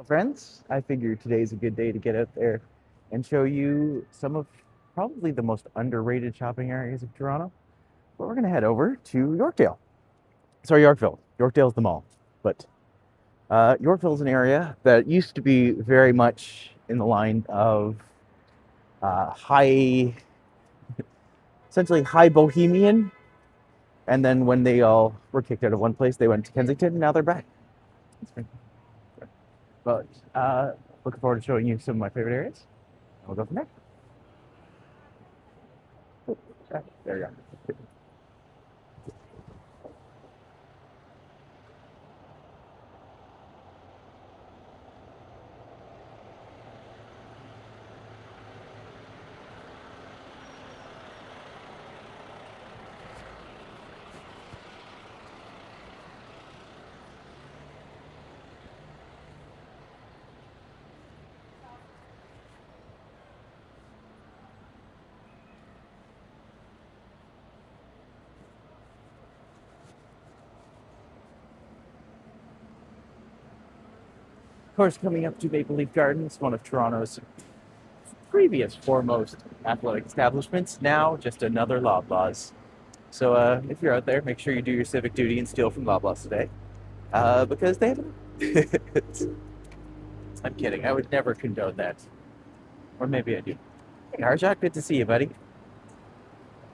Well, friends, I figured today's a good day to get out there and show you some of probably the most underrated shopping areas of Toronto. But we're going to head over to Yorkdale. Sorry, Yorkville. Yorkdale's the mall. But Yorkville is an area that used to be very much in the line of high, essentially high bohemian. And then when they all were kicked out of one place, they went to Kensington, and now they're back. But looking forward to showing you some of my favorite areas. We'll go from there. There you go. Of course, coming up to Maple Leaf Gardens, one of Toronto's previous foremost athletic establishments, now just another Loblaws. So if you're out there, make sure you do your civic duty and steal from Loblaws today, because they have. I'm kidding. I would never condone that, or maybe I do. Hey, Arjak, good to see you, buddy.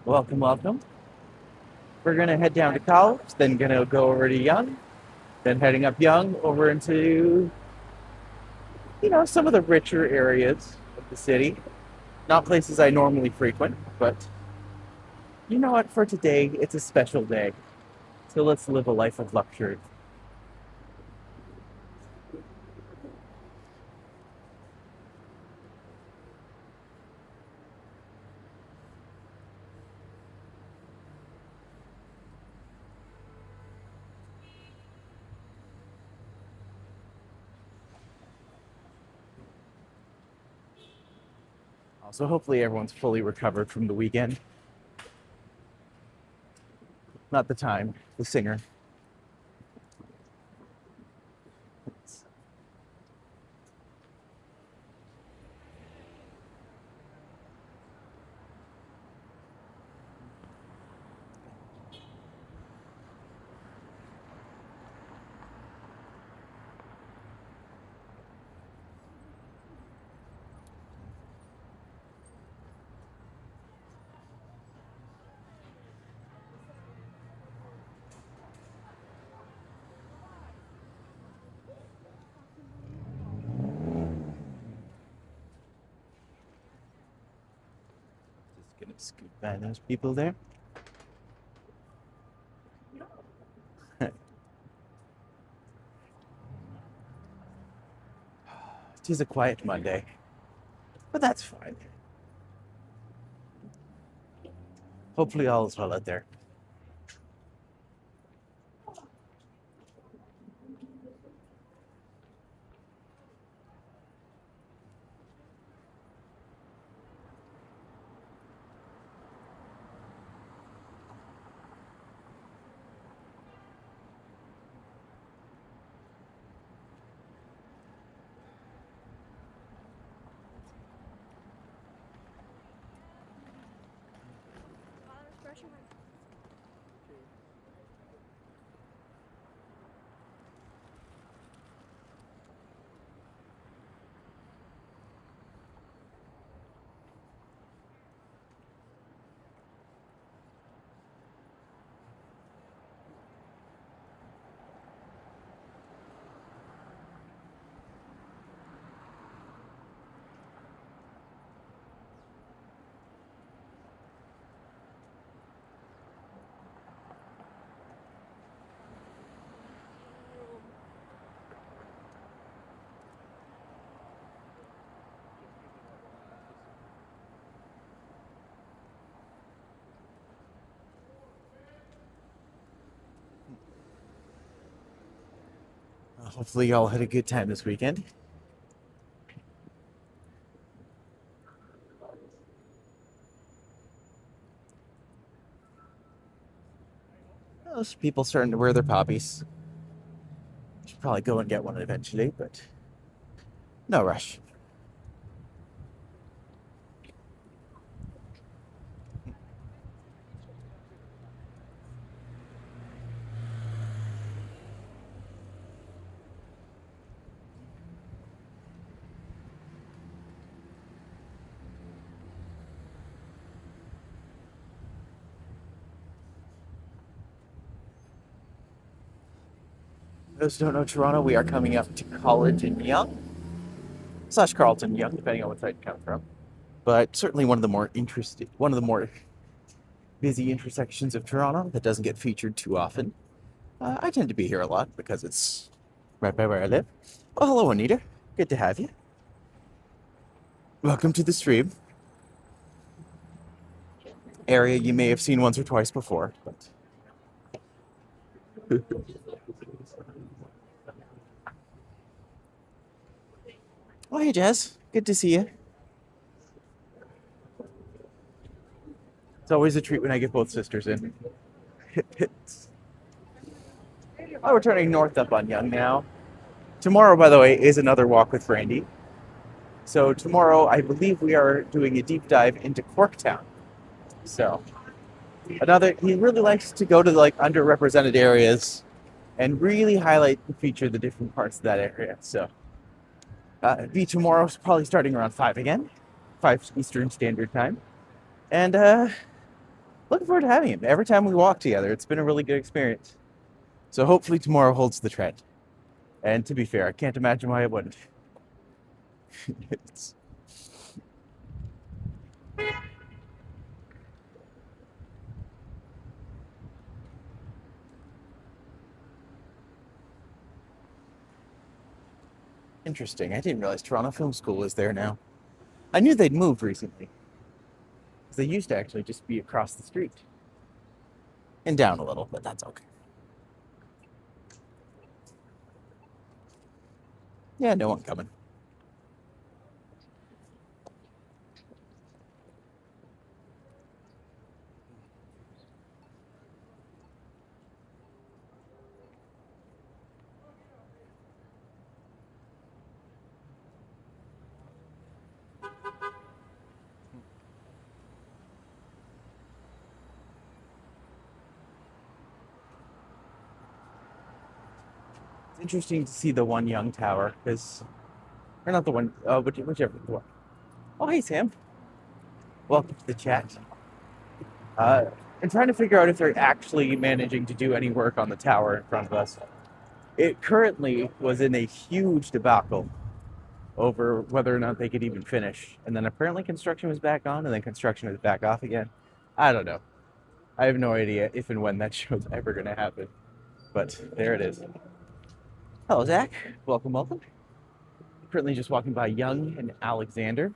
Welcome, welcome. We're gonna head down to College, then gonna go over to Young, then heading up Young over into some of the richer areas of the city. Not places I normally frequent, but you know what? For today, it's a special day. So let's live a life of luxury. Also, hopefully everyone's fully recovered from the weekend. Not the time, the singer. Just gonna scoot by those people there. It is a quiet Monday, but that's fine. Hopefully all is well out there. Hopefully y'all had a good time this weekend. Those people starting to wear their poppies. Should probably go and get one eventually, but No rush. Those who don't know Toronto, we are coming up to College in Yonge, slash Carlton Yonge, depending on what side you come from. But certainly one of the more busy intersections of Toronto that doesn't get featured too often. I tend to be here a lot because it's right by where I live. Well, hello, Anita. Good to have you. Welcome to the stream. Area you may have seen once or twice before, but oh, hey, Jazz. Good to see you. It's always a treat when I get both sisters in. Oh, we're turning north up on Yonge now. Tomorrow, by the way, is another walk with Brandy. So tomorrow, I believe we are doing a deep dive into Corktown. So he really likes to go to like underrepresented areas and really highlight and feature the different parts of that area. So be tomorrow, probably starting around 5 again, 5 Eastern Standard Time. And looking forward to having him. Every time we walk together, it's been a really good experience. So hopefully tomorrow holds the trend. And to be fair, I can't imagine why it wouldn't. It's interesting. I didn't realize Toronto Film School is there now. I knew they'd moved recently. Because they used to actually just be across the street. And down a little, but that's okay. Yeah, no one coming. It's interesting to see the one Yonge tower, because, or not the one, whichever one. Oh, hey, Sam. Welcome to the chat. I'm trying to figure out if they're actually managing to do any work on the tower in front of us. It currently was in a huge debacle over whether or not they could even finish. And then apparently construction was back on, and then construction was back off again. I don't know. I have no idea if and when that show's ever going to happen. But there it is. Hello, Zach. Welcome, welcome. Currently just walking by Yonge and Alexander.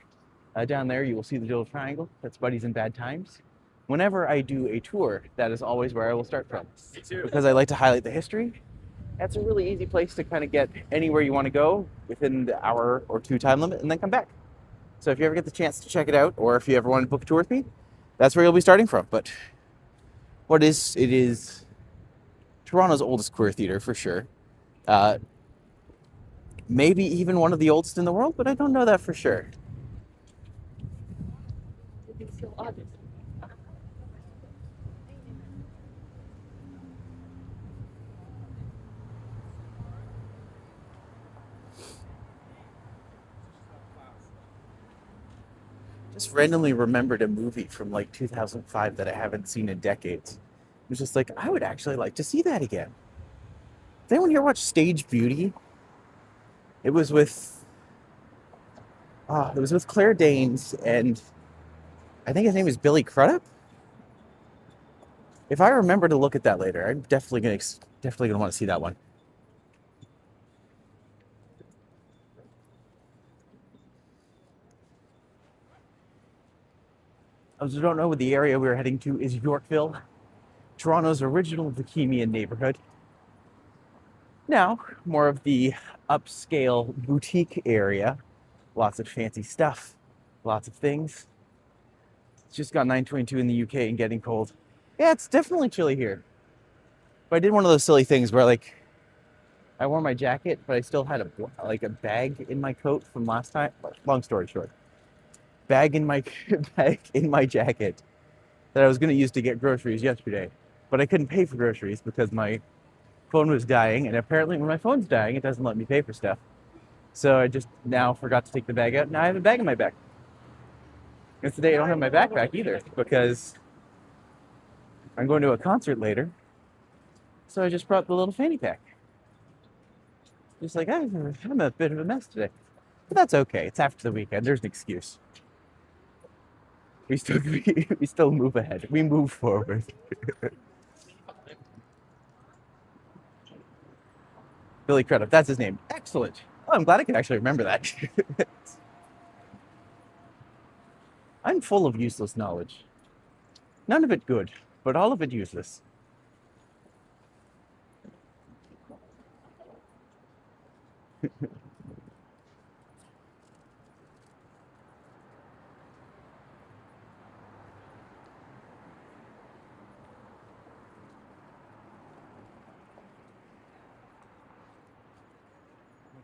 Down there, you will see the little triangle. That's Buddies in Bad Times. Whenever I do a tour, that is always where I will start from. Because I like to highlight the history. That's a really easy place to kind of get anywhere you want to go within the hour or 2 time limit and then come back. So if you ever get the chance to check it out, or if you ever want to book a tour with me, that's where you'll be starting from. But it is Toronto's oldest queer theater for sure. Maybe even one of the oldest in the world, but I don't know that for sure. Just randomly remembered a movie from like 2005 that I haven't seen in decades. It was just like, I would actually like to see that again. Did anyone here watch Stage Beauty? It was with Claire Danes, and I think his name is Billy Crudup. If I remember to look at that later, I'm definitely gonna want to see that one. Those who don't know, the area we're heading to is Yorkville, Toronto's original bohemian neighborhood. Now, more of the upscale boutique area. Lots of fancy stuff, lots of things. It's just got 9:22 in the UK and getting cold. Yeah, it's definitely chilly here. But I did one of those silly things where, like, I wore my jacket, but I still had a bag in my coat from last time. Long story short, bag in my bag in my jacket that I was going to use to get groceries yesterday, but I couldn't pay for groceries because my phone was dying, and apparently when my phone's dying, it doesn't let me pay for stuff. So I just now forgot to take the bag out. Now I have a bag in my back. And today I don't have my backpack either because I'm going to a concert later. So I just brought the little fanny pack. Just like, I'm a bit of a mess today. But that's okay. It's after the weekend. There's an excuse. We still move ahead. We move forward. Billy Crudup, that's his name. Excellent. Oh, I'm glad I can actually remember that. I'm full of useless knowledge. None of it good, but all of it useless.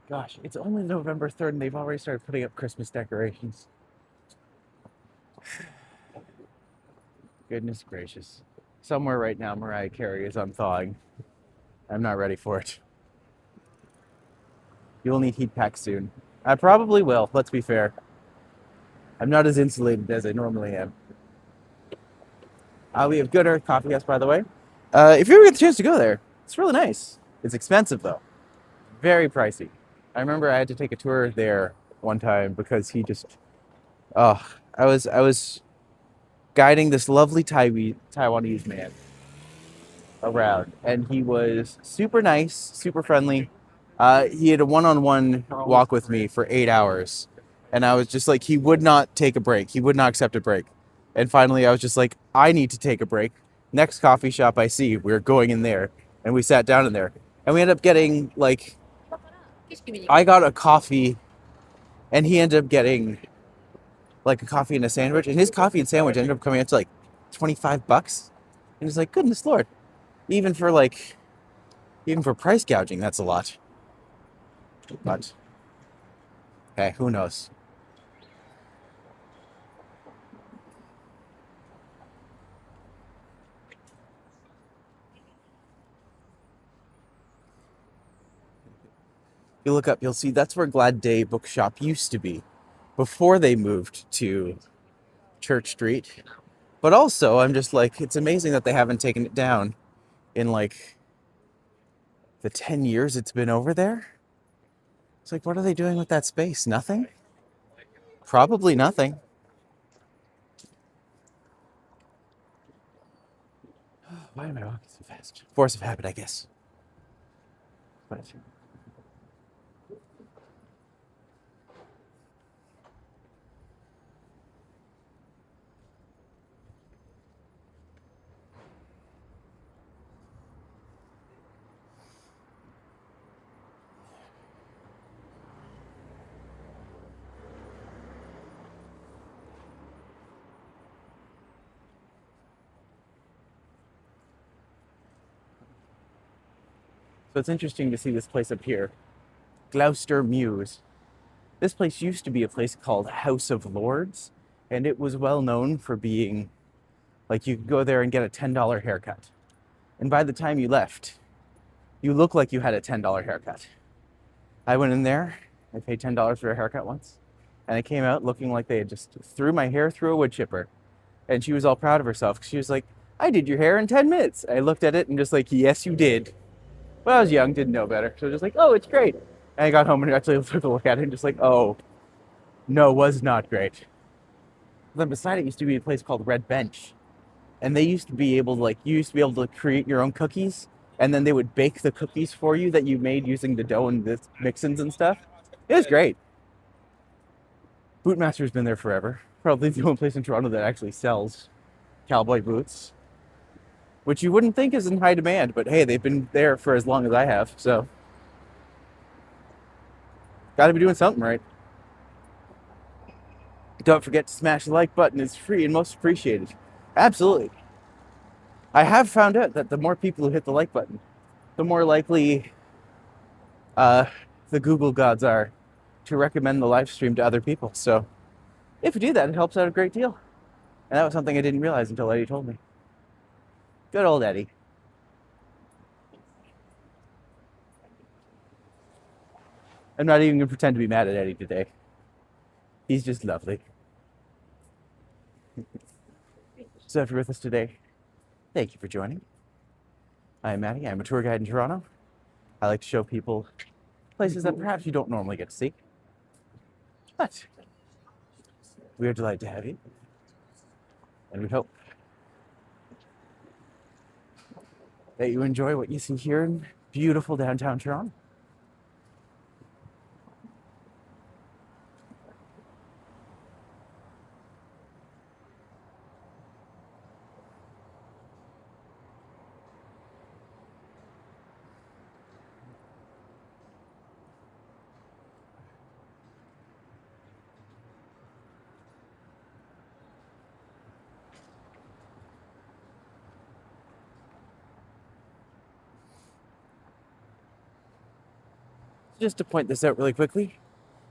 Gosh, it's only November 3rd and they've already started putting up Christmas decorations. Goodness gracious. Somewhere right now, Mariah Carey is unthawing. I'm not ready for it. You'll need heat packs soon. I probably will, let's be fair. I'm not as insulated as I normally am. We have Good Earth Coffee House, by the way. If you ever get the chance to go there, it's really nice. It's expensive, though. Very pricey. I remember I had to take a tour there one time because he just... Oh, I was guiding this lovely Taiwanese man around, and he was super nice, super friendly. He had a one-on-one walk with me for 8 hours, and I was just like, he would not take a break. He would not accept a break. And finally, I was just like, I need to take a break. Next coffee shop I see, we're going in there, and we sat down in there, and we ended up getting like, I got a coffee, and he ended up getting like a coffee and a sandwich, and his coffee and sandwich ended up coming out to like $25. And it's like, goodness Lord, even for price gouging, that's a lot. But hey, who knows? You look up, you'll see that's where Glad Day Bookshop used to be before they moved to Church Street. But also, I'm just like, it's amazing that they haven't taken it down in like the 10 years it's been over there. It's like, what are they doing with that space? Nothing? Probably nothing. Why am I walking so fast? Force of habit, I guess. But so it's interesting to see this place up here, Gloucester Mews. This place used to be a place called House of Lords, and it was well known for being, like, you could go there and get a $10 haircut. And by the time you left, you looked like you had a $10 haircut. I went in there, I paid $10 for a haircut once, and I came out looking like they had just threw my hair through a wood chipper. And she was all proud of herself, because she was like, I did your hair in 10 minutes. I looked at it and just like, yes, you did. Well, I was young, didn't know better. So just like, oh, it's great. And I got home and actually took a look at it and just like, oh, no, was not great. Then beside it used to be a place called Red Bench. And they used to be able to, like, you used to be able to create your own cookies. And then they would bake the cookies for you that you made using the dough and the mix-ins and stuff. It was great. Bootmaster's been there forever. Probably the only place in Toronto that actually sells cowboy boots. Which you wouldn't think is in high demand, but hey, they've been there for as long as I have, so. Gotta be doing something right. Don't forget to smash the like button, it's free and most appreciated. Absolutely. I have found out that the more people who hit the like button, the more likely the Google gods are to recommend the live stream to other people. So if you do that, it helps out a great deal. And that was something I didn't realize until Eddie told me. Good old Eddie. I'm not even going to pretend to be mad at Eddie today. He's just lovely. So if you're with us today, thank you for joining. I'm Matti. I'm a tour guide in Toronto. I like to show people places that perhaps you don't normally get to see. But we are delighted to have you. And we hope that you enjoy what you see here in beautiful downtown Toronto. Just to point this out really quickly,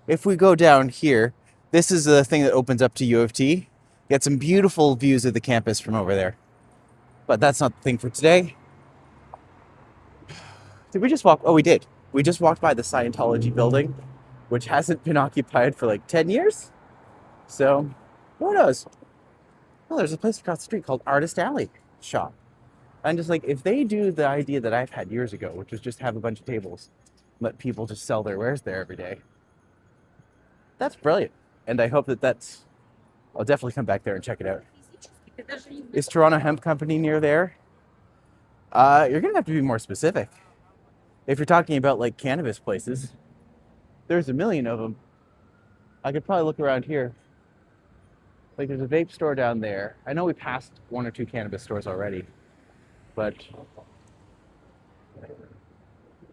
if we go down here, this is the thing that opens up to U of T. Get some beautiful views of the campus from over there. But that's not the thing for today. Did we just walk? Oh, we did. We just walked by the Scientology building, which hasn't been occupied for like 10 years. So, who knows? Well, there's a place across the street called Artist Alley Shop. And just like, if they do the idea that I've had years ago, which was just have a bunch of tables, let people just sell their wares there every day, that's brilliant. And I hope that I'll definitely come back there and check it out. Is Toronto Hemp Company near there? You're going to have to be more specific. If you're talking about like cannabis places, there's a million of them. I could probably look around here. Like there's a vape store down there. I know we passed one or two cannabis stores already, but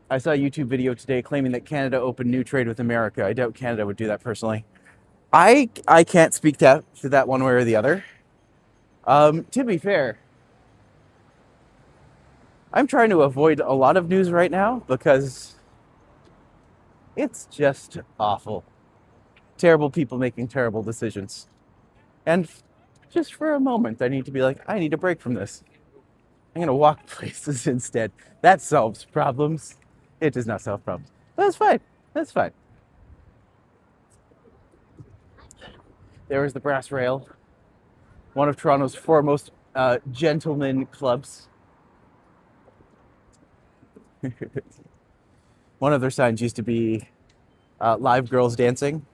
I saw a YouTube video today claiming that Canada opened new trade with America. I doubt Canada would do that personally. I can't speak to that one way or the other. To be fair, I'm trying to avoid a lot of news right now because it's just awful. Terrible people making terrible decisions. And just for a moment, I need to be like, I need a break from this. I'm going to walk places instead. That solves problems. It does not solve problems. That's fine. That's fine. There is the Brass Rail, one of Toronto's foremost gentleman clubs. One of their signs used to be live girls dancing,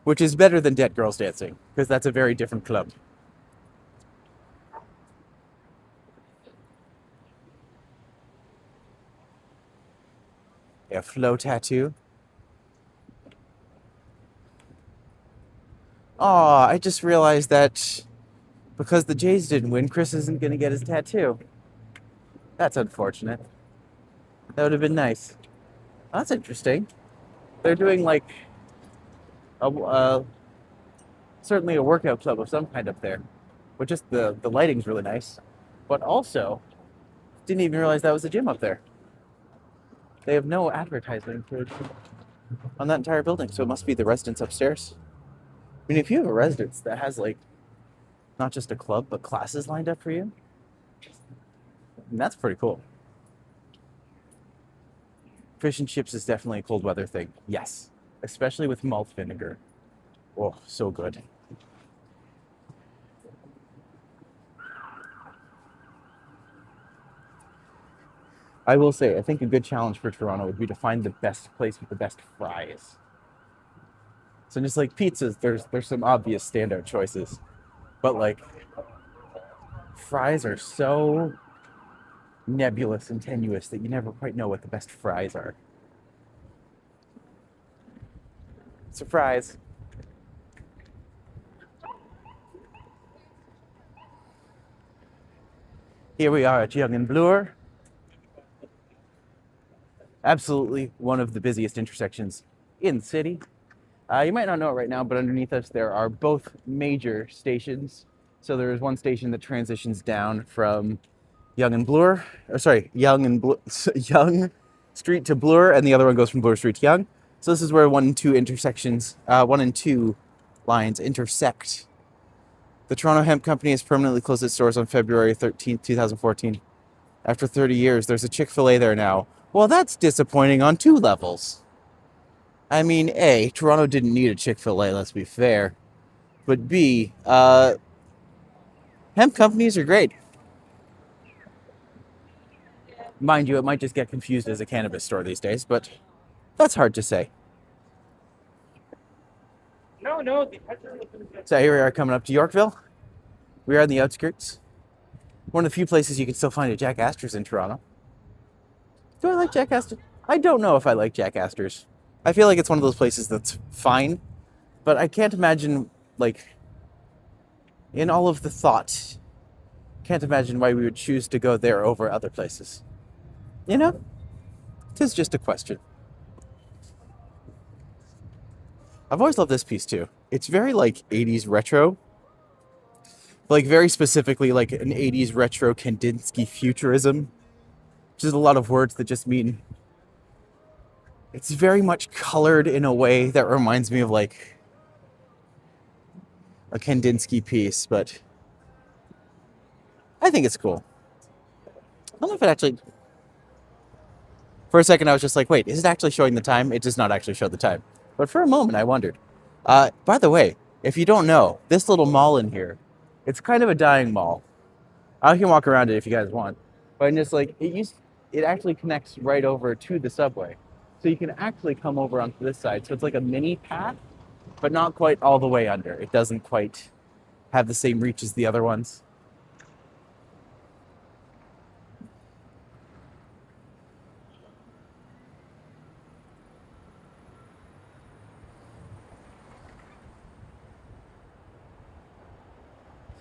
which is better than dead girls dancing, because that's a very different club. A flow tattoo. Oh, I just realized that because the Jays didn't win, Chris isn't going to get his tattoo. That's unfortunate. That would have been nice. That's interesting. They're doing like certainly a workout club of some kind up there. But just the lighting's really nice. But also, didn't even realize that was a gym up there. They have no advertising on that entire building, so it must be the residence upstairs. I mean, if you have a residence that has like not just a club but classes lined up for you, that's pretty cool. Fish and chips is definitely a cold weather thing. Yes, especially with malt vinegar. Oh, so good. I will say, I think a good challenge for Toronto would be to find the best place with the best fries. So just like pizzas, there's some obvious standout choices. But like, fries are so nebulous and tenuous that you never quite know what the best fries are. Surprise. Here we are at Yonge and Bloor. Absolutely one of the busiest intersections in the city. You might not know it right now, but underneath us there are both major stations. So there is one station that Transitions down from Yonge and Bloor, Yonge Street to Bloor, and the other one goes from Bloor Street to Yonge. So this is where 1 and 2 intersections, 1 and 2 lines intersect. The Toronto Hemp Company has permanently closed its doors on February 13th, 2014. After 30 years, there's a Chick-fil-A there now. Well, that's disappointing on 2 levels. I mean, A, Toronto didn't need a Chick-fil-A, let's be fair. But B, hemp companies are great. Mind you, it might just get confused as a cannabis store these days, but that's hard to say. No. So here we are coming up to Yorkville. We are on the outskirts. One of the few places you can still find a Jack Astor's in Toronto. Do I like Jack Astor? I don't know if I like Jack Astor's. I feel like it's one of those places that's fine, but I can't imagine, like, in all of the thought, can't imagine why we would choose to go there over other places. You know? 'Tis just a question. I've always loved this piece too. It's very like 80s retro. Like very specifically like an 80s retro Kandinsky futurism. Which is a lot of words that just mean it's very much colored in a way that reminds me of like a Kandinsky piece, but I think it's cool. I don't know if it actually... For a second I was just like, wait, is it actually showing the time? It does not actually show the time. But for a moment, I wondered. By the way, if you don't know, this little mall in here, it's kind of a dying mall. I can walk around it if you guys want. But I'm just like, it actually connects right over to the subway. So you can actually come over onto this side. So it's like a mini path, but not quite all the way under. It doesn't quite have the same reach as the other ones.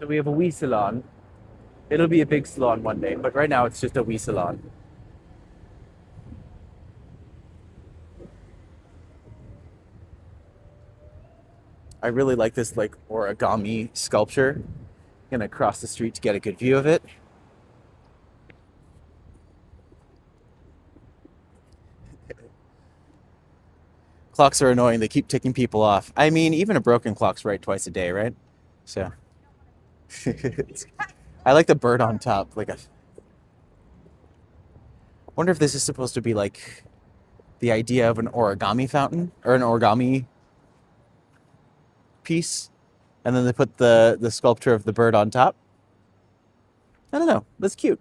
So we have a wee salon. It'll be a big salon one day, but right now it's just a wee salon. I really like this like origami sculpture. Gonna cross the street to get a good view of it. Clocks are annoying. They keep ticking people off. I mean, even a broken clock's right twice a day, right? So... I like the bird on top. Like a... wonder if this is supposed to be like the idea of an origami fountain or an origami piece, and then they put the sculpture of the bird on top. I don't know. That's cute.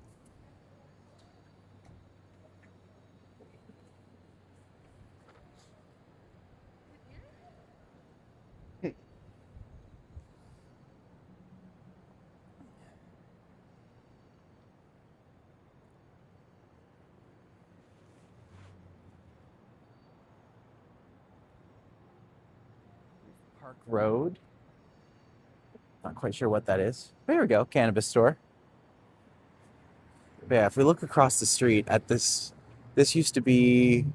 Park Road. Not quite sure what that is. There we go, cannabis store. But yeah, if we look across the street at this used to be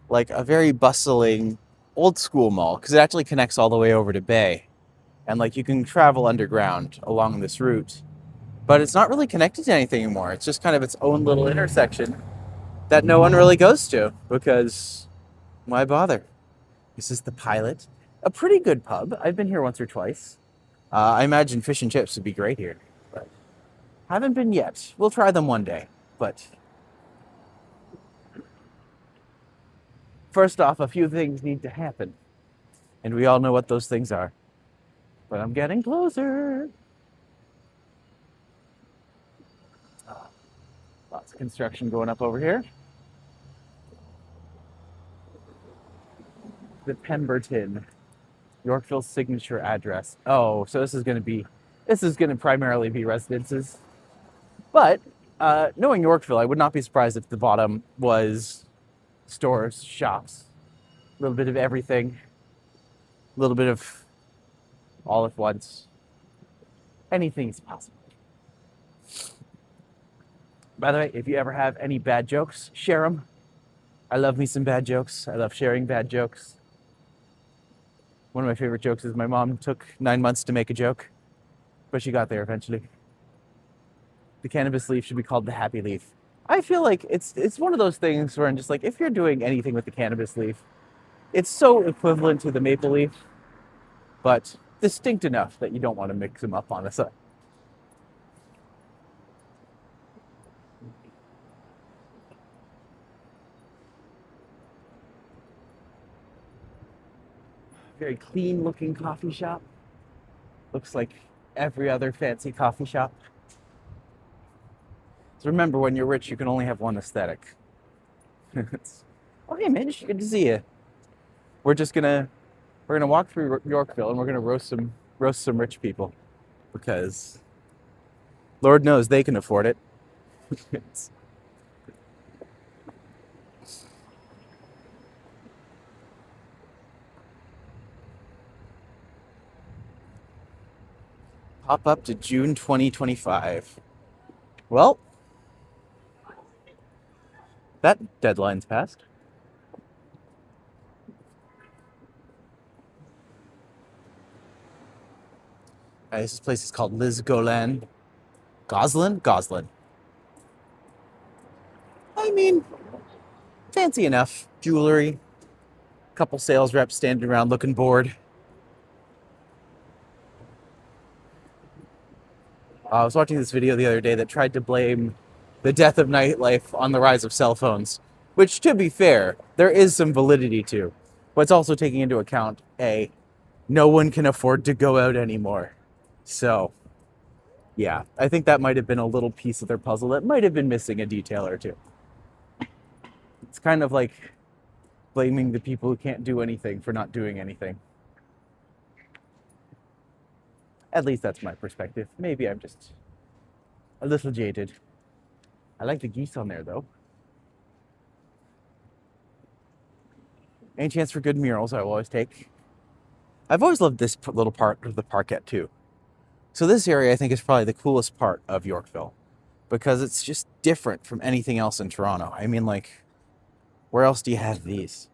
like a very bustling old school mall because it actually connects all the way over to Bay. And like you can travel underground along this route. But it's not really connected to anything anymore. It's just kind of its own little intersection that no one really goes to because why bother? This is the Pilot. A pretty good pub. I've been here once or twice. I imagine fish and chips would be great here. But haven't been yet. We'll try them one day. But first off, a few things need to happen. And we all know what those things are. But I'm getting closer. Lots of construction going up over here. The Pemberton. Yorkville's signature address. Oh, so this is going to primarily be residences. But knowing Yorkville, I would not be surprised if the bottom was stores, shops, a little bit of everything, a little bit of all at once. Anything is possible. By the way, if you ever have any bad jokes, share them. I love me some bad jokes. I love sharing bad jokes. One of my favorite jokes is my mom took 9 months to make a joke, but she got there eventually. The cannabis leaf should be called the happy leaf. I feel like it's one of those things where I'm just like, if you're doing anything with the cannabis leaf, it's so equivalent to the maple leaf, but distinct enough that you don't want to mix them up on a side. Very clean looking coffee shop. Looks like every other fancy coffee shop. So remember, when you're rich, you can only have one aesthetic. Oh, hey, Mitch, good to see you. We're just gonna walk through Yorkville and we're gonna roast some rich people because Lord knows they can afford it. Pop up to June 2025. Well, that deadline's passed. This place is called Liz Golan. Goslin? I mean, fancy enough. Jewelry. Couple sales reps standing around looking bored. I was watching this video the other day that tried to blame the death of nightlife on the rise of cell phones, which, to be fair, there is some validity to. But it's also taking into account, no one can afford to go out anymore. So, yeah, I think that might have been a little piece of their puzzle that might have been missing a detail or two. It's kind of like blaming the people who can't do anything for not doing anything. At least that's my perspective. Maybe I'm just a little jaded. I like the geese on there, though. Any chance for good murals, I will always take. I've always loved this little part of the parquet, too. So this area, I think, is probably the coolest part of Yorkville because it's just different from anything else in Toronto. I mean, like, where else do you have these?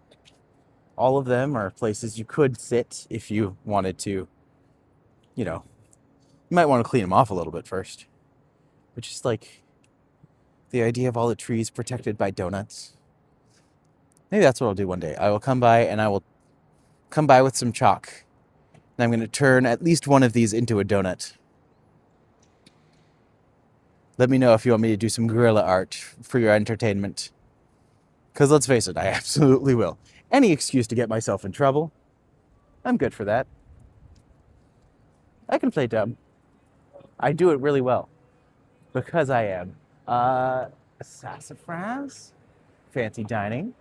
All of them are places you could sit if you wanted to, you know, you might want to clean them off a little bit first. But just like the idea of all the trees protected by donuts. Maybe that's what I'll do one day. I will come by and I will come by with some chalk. And I'm going to turn at least one of these into a donut. Let me know if you want me to do some guerrilla art for your entertainment. Because let's face it, I absolutely will. Any excuse to get myself in trouble, I'm good for that. I can play dumb. I do it really well. Because I am. Sassafras, fancy dining,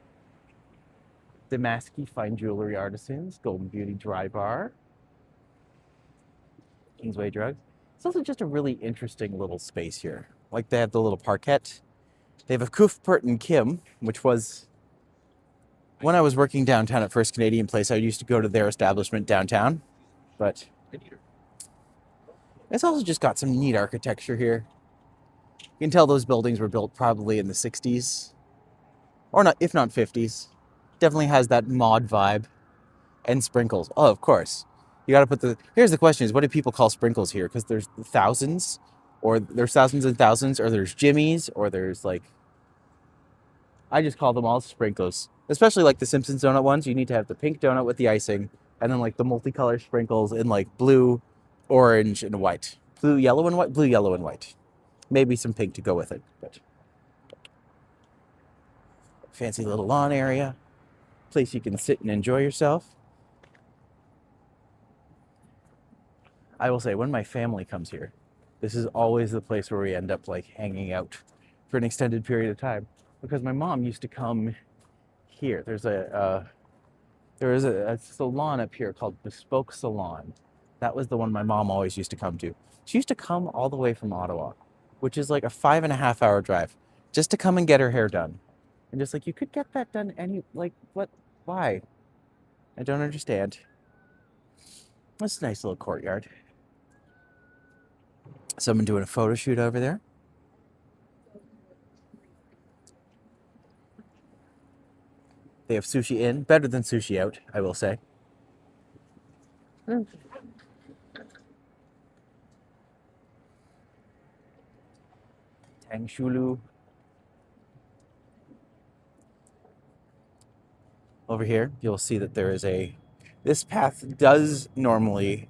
Damaski fine jewelry artisans, Golden Beauty dry bar, Kingsway drugs. It's also just a really interesting little space here. Like they have the little parquet. They have a Cuthbert and Kim, which was when I was working downtown at First Canadian Place. I used to go to their establishment downtown, but it's also just got some neat architecture here. You can tell those buildings were built probably in the 60s, or not, if not 50s. Definitely has that mod vibe. And sprinkles. Oh, of course. You got to put here's the question is, what do people call sprinkles here? Because there's thousands, or there's thousands and thousands, or there's jimmies, or there's like, I just call them all sprinkles. Especially like the Simpsons donut ones. You need to have the pink donut with the icing, and then like the multicolored sprinkles in like blue, orange, and white. Blue, yellow, and white. Blue, yellow, and white. Maybe some pink to go with it. But fancy little lawn area. Place you can sit and enjoy yourself. I will say, when my family comes here, this is always the place where we end up like hanging out for an extended period of time. Because my mom used to come here. There is a salon up here called Bespoke Salon. That was the one my mom always used to come to. She used to come all the way from Ottawa, which is like a 5.5-hour drive, just to come and get her hair done. And just like, you could get that done what? Why? I don't understand. That's a nice little courtyard. Someone doing a photo shoot over there. They have sushi in. Better than sushi out, I will say. Tang Shulu. over here, you'll see that there is this path does normally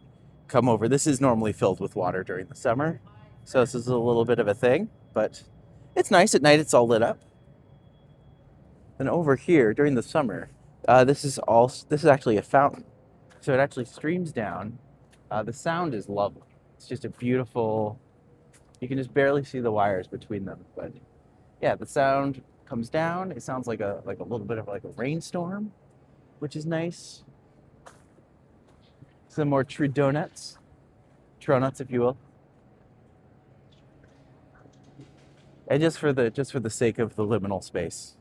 come over. This is normally filled with water during the summer. So this is a little bit of a thing, but it's nice at night. It's all lit up. And over here during the summer, this is actually a fountain. So it actually streams down. The sound is lovely. It's just a beautiful, you can just barely see the wires between them, but yeah, the sound comes down. It sounds like a little bit of like a rainstorm, which is nice. Some more tree donuts, if you will. And just for the sake of the liminal space.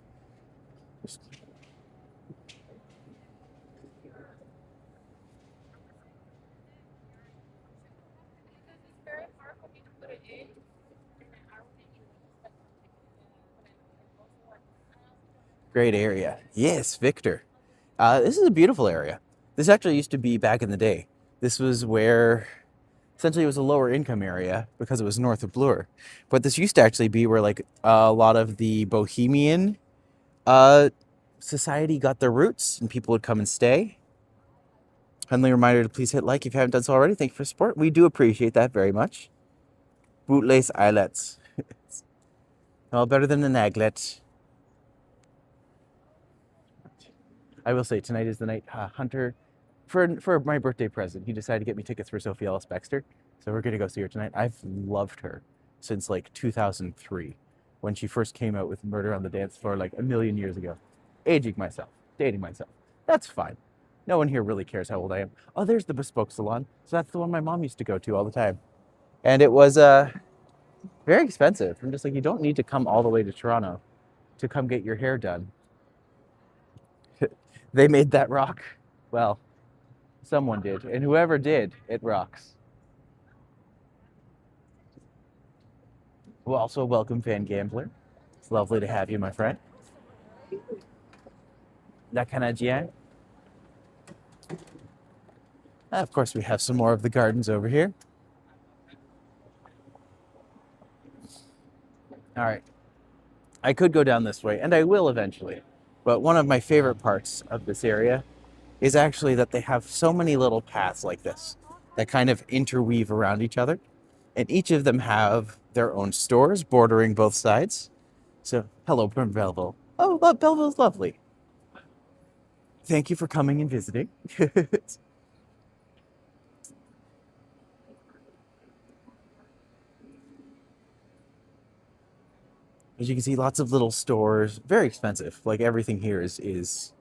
Great area. Yes, Victor. This is a beautiful area. This actually used to be back in the day. This was where essentially it was a lower income area because it was north of Bloor. But this used to actually be where like a lot of the bohemian society got their roots and people would come and stay. Friendly reminder to please hit like if you haven't done so already. Thank you for support. We do appreciate that very much. Bootlace eyelets. All better than an aglet. I will say tonight is the night Hunter, for my birthday present, he decided to get me tickets for Sophie, Ellis, Bexter. So we're going to go see her tonight. I've loved her since like 2003 when she first came out with Murder on the Dance Floor like a million years ago. Aging myself, dating myself. That's fine. No one here really cares how old I am. Oh, there's the Bespoke Salon. So that's the one my mom used to go to all the time. And it was very expensive. I'm just like, you don't need to come all the way to Toronto to come get your hair done. They made that rock. Well, someone did. And whoever did, it rocks. Well, also welcome, Fan Gambler. It's lovely to have you, my friend. La Canadienne. Of course, we have some more of the gardens over here. All right. I could go down this way, and I will eventually. But one of my favorite parts of this area is actually that they have so many little paths like this that kind of interweave around each other. And each of them have their own stores bordering both sides. So, hello from Belleville. Oh, Belleville's lovely. Thank you for coming and visiting. As you can see, lots of little stores, very expensive. Like everything here is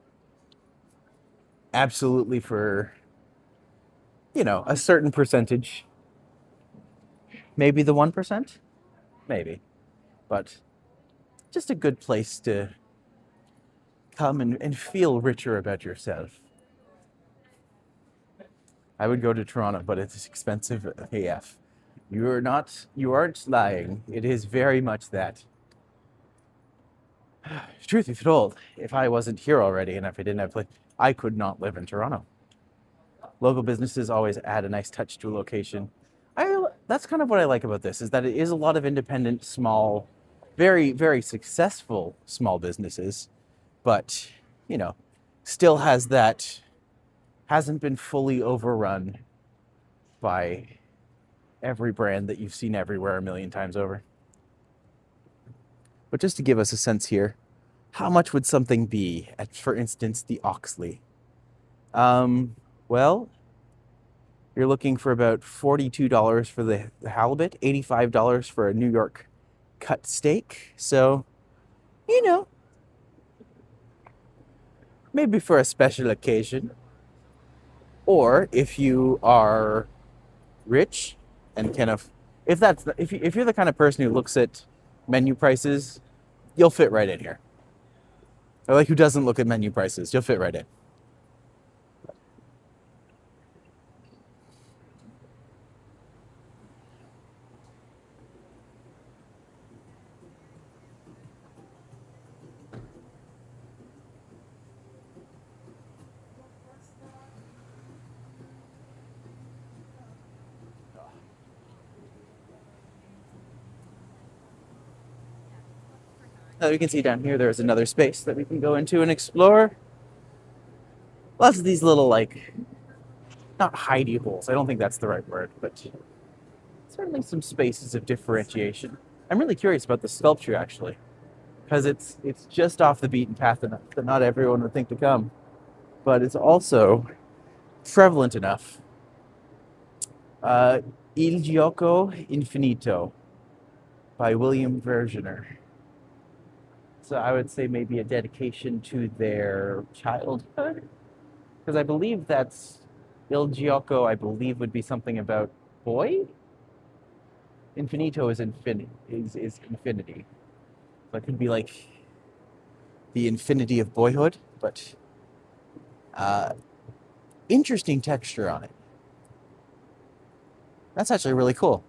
absolutely for, a certain percentage. Maybe the 1%? Maybe. But just a good place to come and feel richer about yourself. I would go to Toronto, but it's expensive AF. You aren't lying. It is very much that. Truth be told, if I wasn't here already and if I didn't have a place, I could not live in Toronto. Local businesses always add a nice touch to a location. That's kind of what I like about this, is that it is a lot of independent, small, very, very successful small businesses, but, still hasn't been fully overrun by every brand that you've seen everywhere a million times over. But just to give us a sense here, how much would something be at, for instance, the Oxley? Well, you're looking for about $42 for the halibut, $85 for a New York cut steak. So, maybe for a special occasion. Or if you are rich and if you're the kind of person who looks at menu prices, you'll fit right in here. Or like who doesn't look at menu prices, you'll fit right in. Now you can see down here, there's another space that we can go into and explore. lots of these little, like, not hidey holes. I don't think that's the right word, but certainly some spaces of differentiation. I'm really curious about the sculpture, actually, because it's just off the beaten path enough that not everyone would think to come, but it's also prevalent enough. Il Gioco Infinito by William Vergener. So I would say maybe a dedication to their childhood, because I believe that's Il Gioco. I believe would be something about boy. Infinito is infinity. So it could be like the infinity of boyhood, but uh, interesting texture on it. That's actually really cool.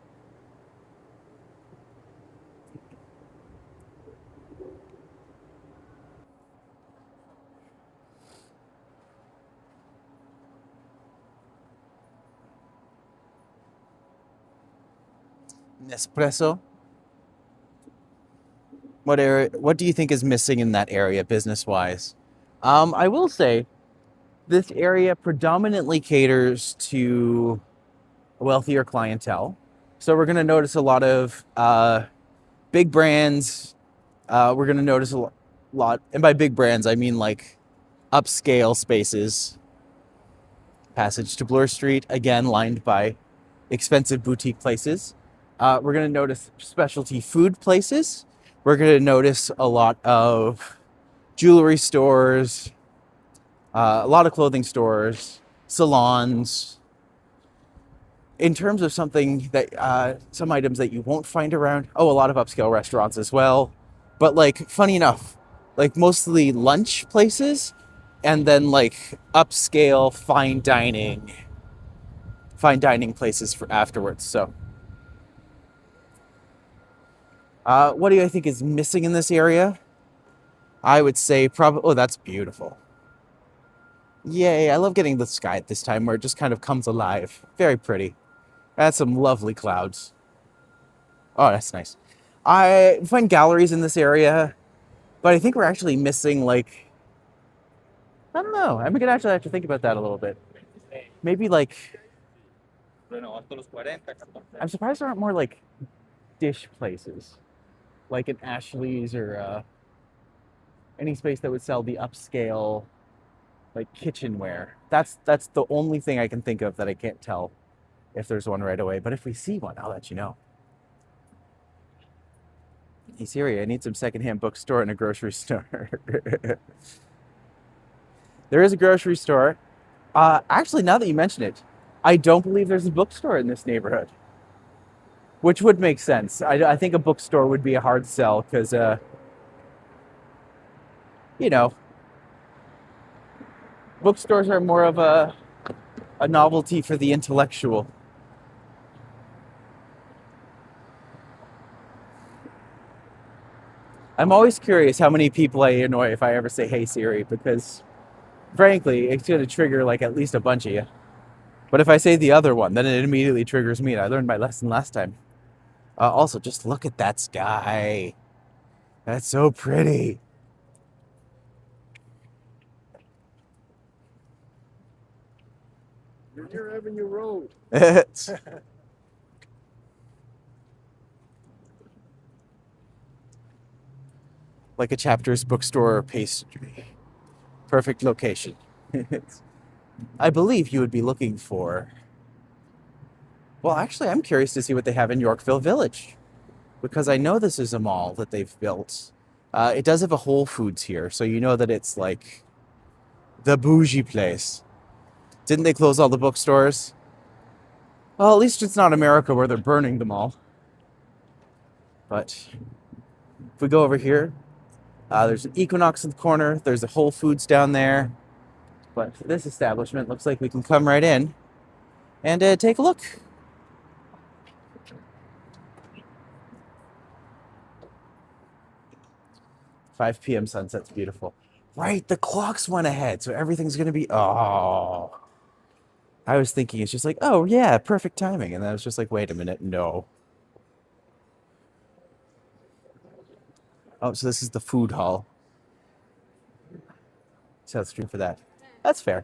Nespresso. What do you think is missing in that area business wise? I will say this area predominantly caters to a wealthier clientele. So we're going to notice a lot of big brands. We're going to notice a lot, and by big brands, I mean like upscale spaces. Passage to Bloor Street, again lined by expensive boutique places. We're going to notice specialty food places. We're going to notice a lot of jewelry stores, a lot of clothing stores, salons. In terms of something that, some items that you won't find around, a lot of upscale restaurants as well. But like, funny enough, like mostly lunch places and then like upscale fine dining places for afterwards. So, what do I think is missing in this area? I would say probably, oh, that's beautiful. Yay, I love getting the sky at this time where it just kind of comes alive. Very pretty. That's some lovely clouds. Oh, that's nice. I find galleries in this area, but I think we're actually missing, like, I don't know. I'm gonna actually have to think about that a little bit. Maybe like, I'm surprised there aren't more like dish places, like an Ashley's or any space that would sell the upscale like kitchenware. That's the only thing I can think of that I can't tell if there's one right away. But if we see one, I'll let you know. Hey Siri, I need some secondhand bookstore and a grocery store. There is a grocery store. Actually, now that you mention it, I don't believe there's a bookstore in this neighborhood, which would make sense. I think a bookstore would be a hard sell because, you know, bookstores are more of a novelty for the intellectual. I'm always curious how many people I annoy if I ever say, "Hey Siri," because frankly, it's going to trigger like at least a bunch of you. But if I say the other one, then it immediately triggers me. And I learned my lesson last time. Also, just look at that sky. That's so pretty. You're near Avenue Road. Like a Chapters bookstore or pastry. Perfect location. I believe you would be looking for. Well, actually, I'm curious to see what they have in Yorkville Village, because I know this is a mall that they've built. It does have a Whole Foods here, so you know that it's like the bougie place. Didn't they close all the bookstores? Well, at least it's not America where they're burning them all. But if we go over here, there's an Equinox in the corner. There's a Whole Foods down there. But this establishment looks like we can come right in and take a look. 5 p.m. sunset's beautiful. Right, the clocks went ahead, so everything's gonna be. Oh, I was thinking it's just like, oh yeah, perfect timing, and then I was just like, wait a minute, no. Oh, so this is the food hall. South Street for that. That's fair.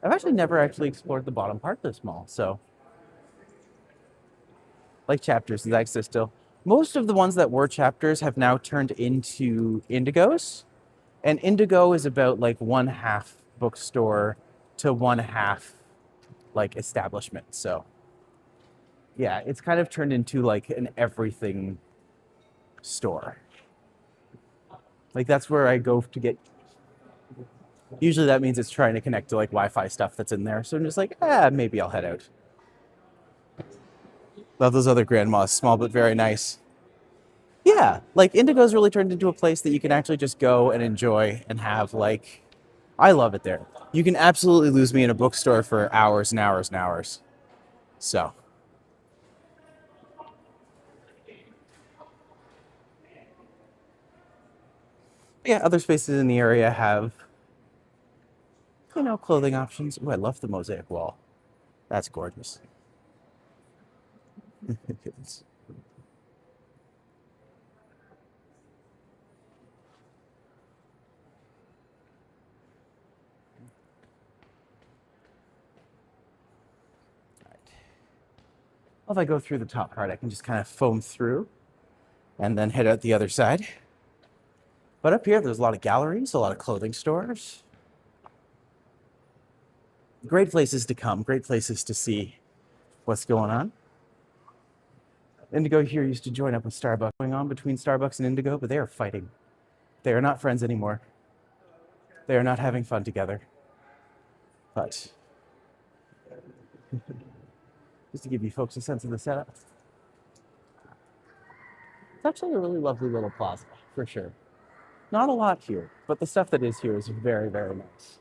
I've actually never actually explored the bottom part of this mall, so like Chapters is access still. Most of the ones that were Chapters have now turned into Indigos, and Indigo is about like one half bookstore to one half like establishment. So yeah, it's kind of turned into like an everything store. Like that's where I go to get. Usually that means it's trying to connect to like Wi-Fi stuff that's in there. So I'm just like, maybe I'll head out. Love those other grandmas, small but very nice. Yeah, like Indigo's really turned into a place that you can actually just go and enjoy and have like, I love it there. You can absolutely lose me in a bookstore for hours and hours and hours. So. Yeah, other spaces in the area have, clothing options. Oh, I love the mosaic wall. That's gorgeous. Well, if I go through the top part, I can just kind of foam through and then head out the other side. But up here, there's a lot of galleries, a lot of clothing stores. Great places to come, great places to see what's going on. Indigo here used to join up with Starbucks. Going on between Starbucks and Indigo, but they are fighting. They are not friends anymore. They are not having fun together. But just to give you folks a sense of the setup, it's actually a really lovely little plaza, for sure. Not a lot here, but the stuff that is here is very, very nice.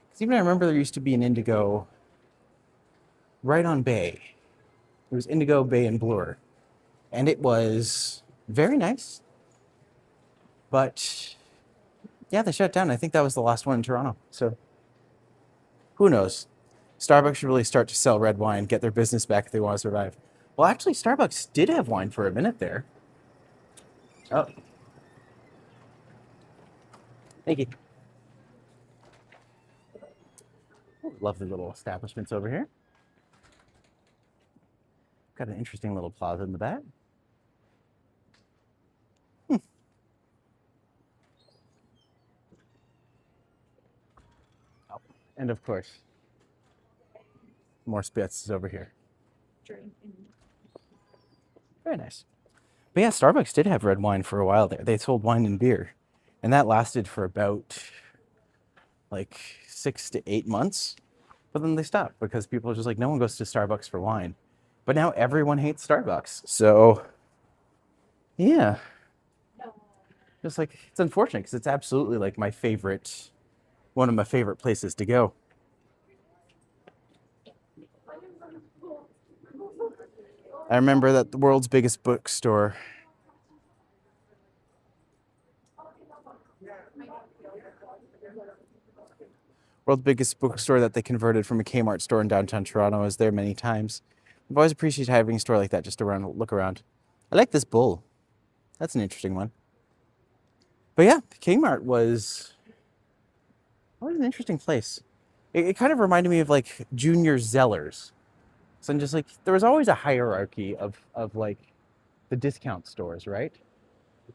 Because even I remember there used to be an Indigo right on Bay. It was Indigo, Bay, and Bloor. And it was very nice. But yeah, they shut down. I think that was the last one in Toronto. So who knows? Starbucks should really start to sell red wine, get their business back if they want to survive. Well, actually, Starbucks did have wine for a minute there. Oh. Thank you. Lovely little establishments over here. Got an interesting little plaza in the back. Oh, and of course, more Spitz is over here. Very nice. But yeah, Starbucks did have red wine for a while there. They sold wine and beer. And that lasted for about like 6 to 8 months. But then they stopped because people are just like, no one goes to Starbucks for wine. But now everyone hates Starbucks. So, yeah. Just like, it's unfortunate because it's absolutely like one of my favorite places to go. I remember that the world's biggest bookstore. World's biggest bookstore that they converted from a Kmart store in downtown Toronto. I was there many times. I've always appreciated having a store like that just to look around. I like this bull. That's an interesting one. But yeah, Kmart was an interesting place. It kind of reminded me of like Junior Zellers. So I'm just like, there was always a hierarchy of like the discount stores, right? It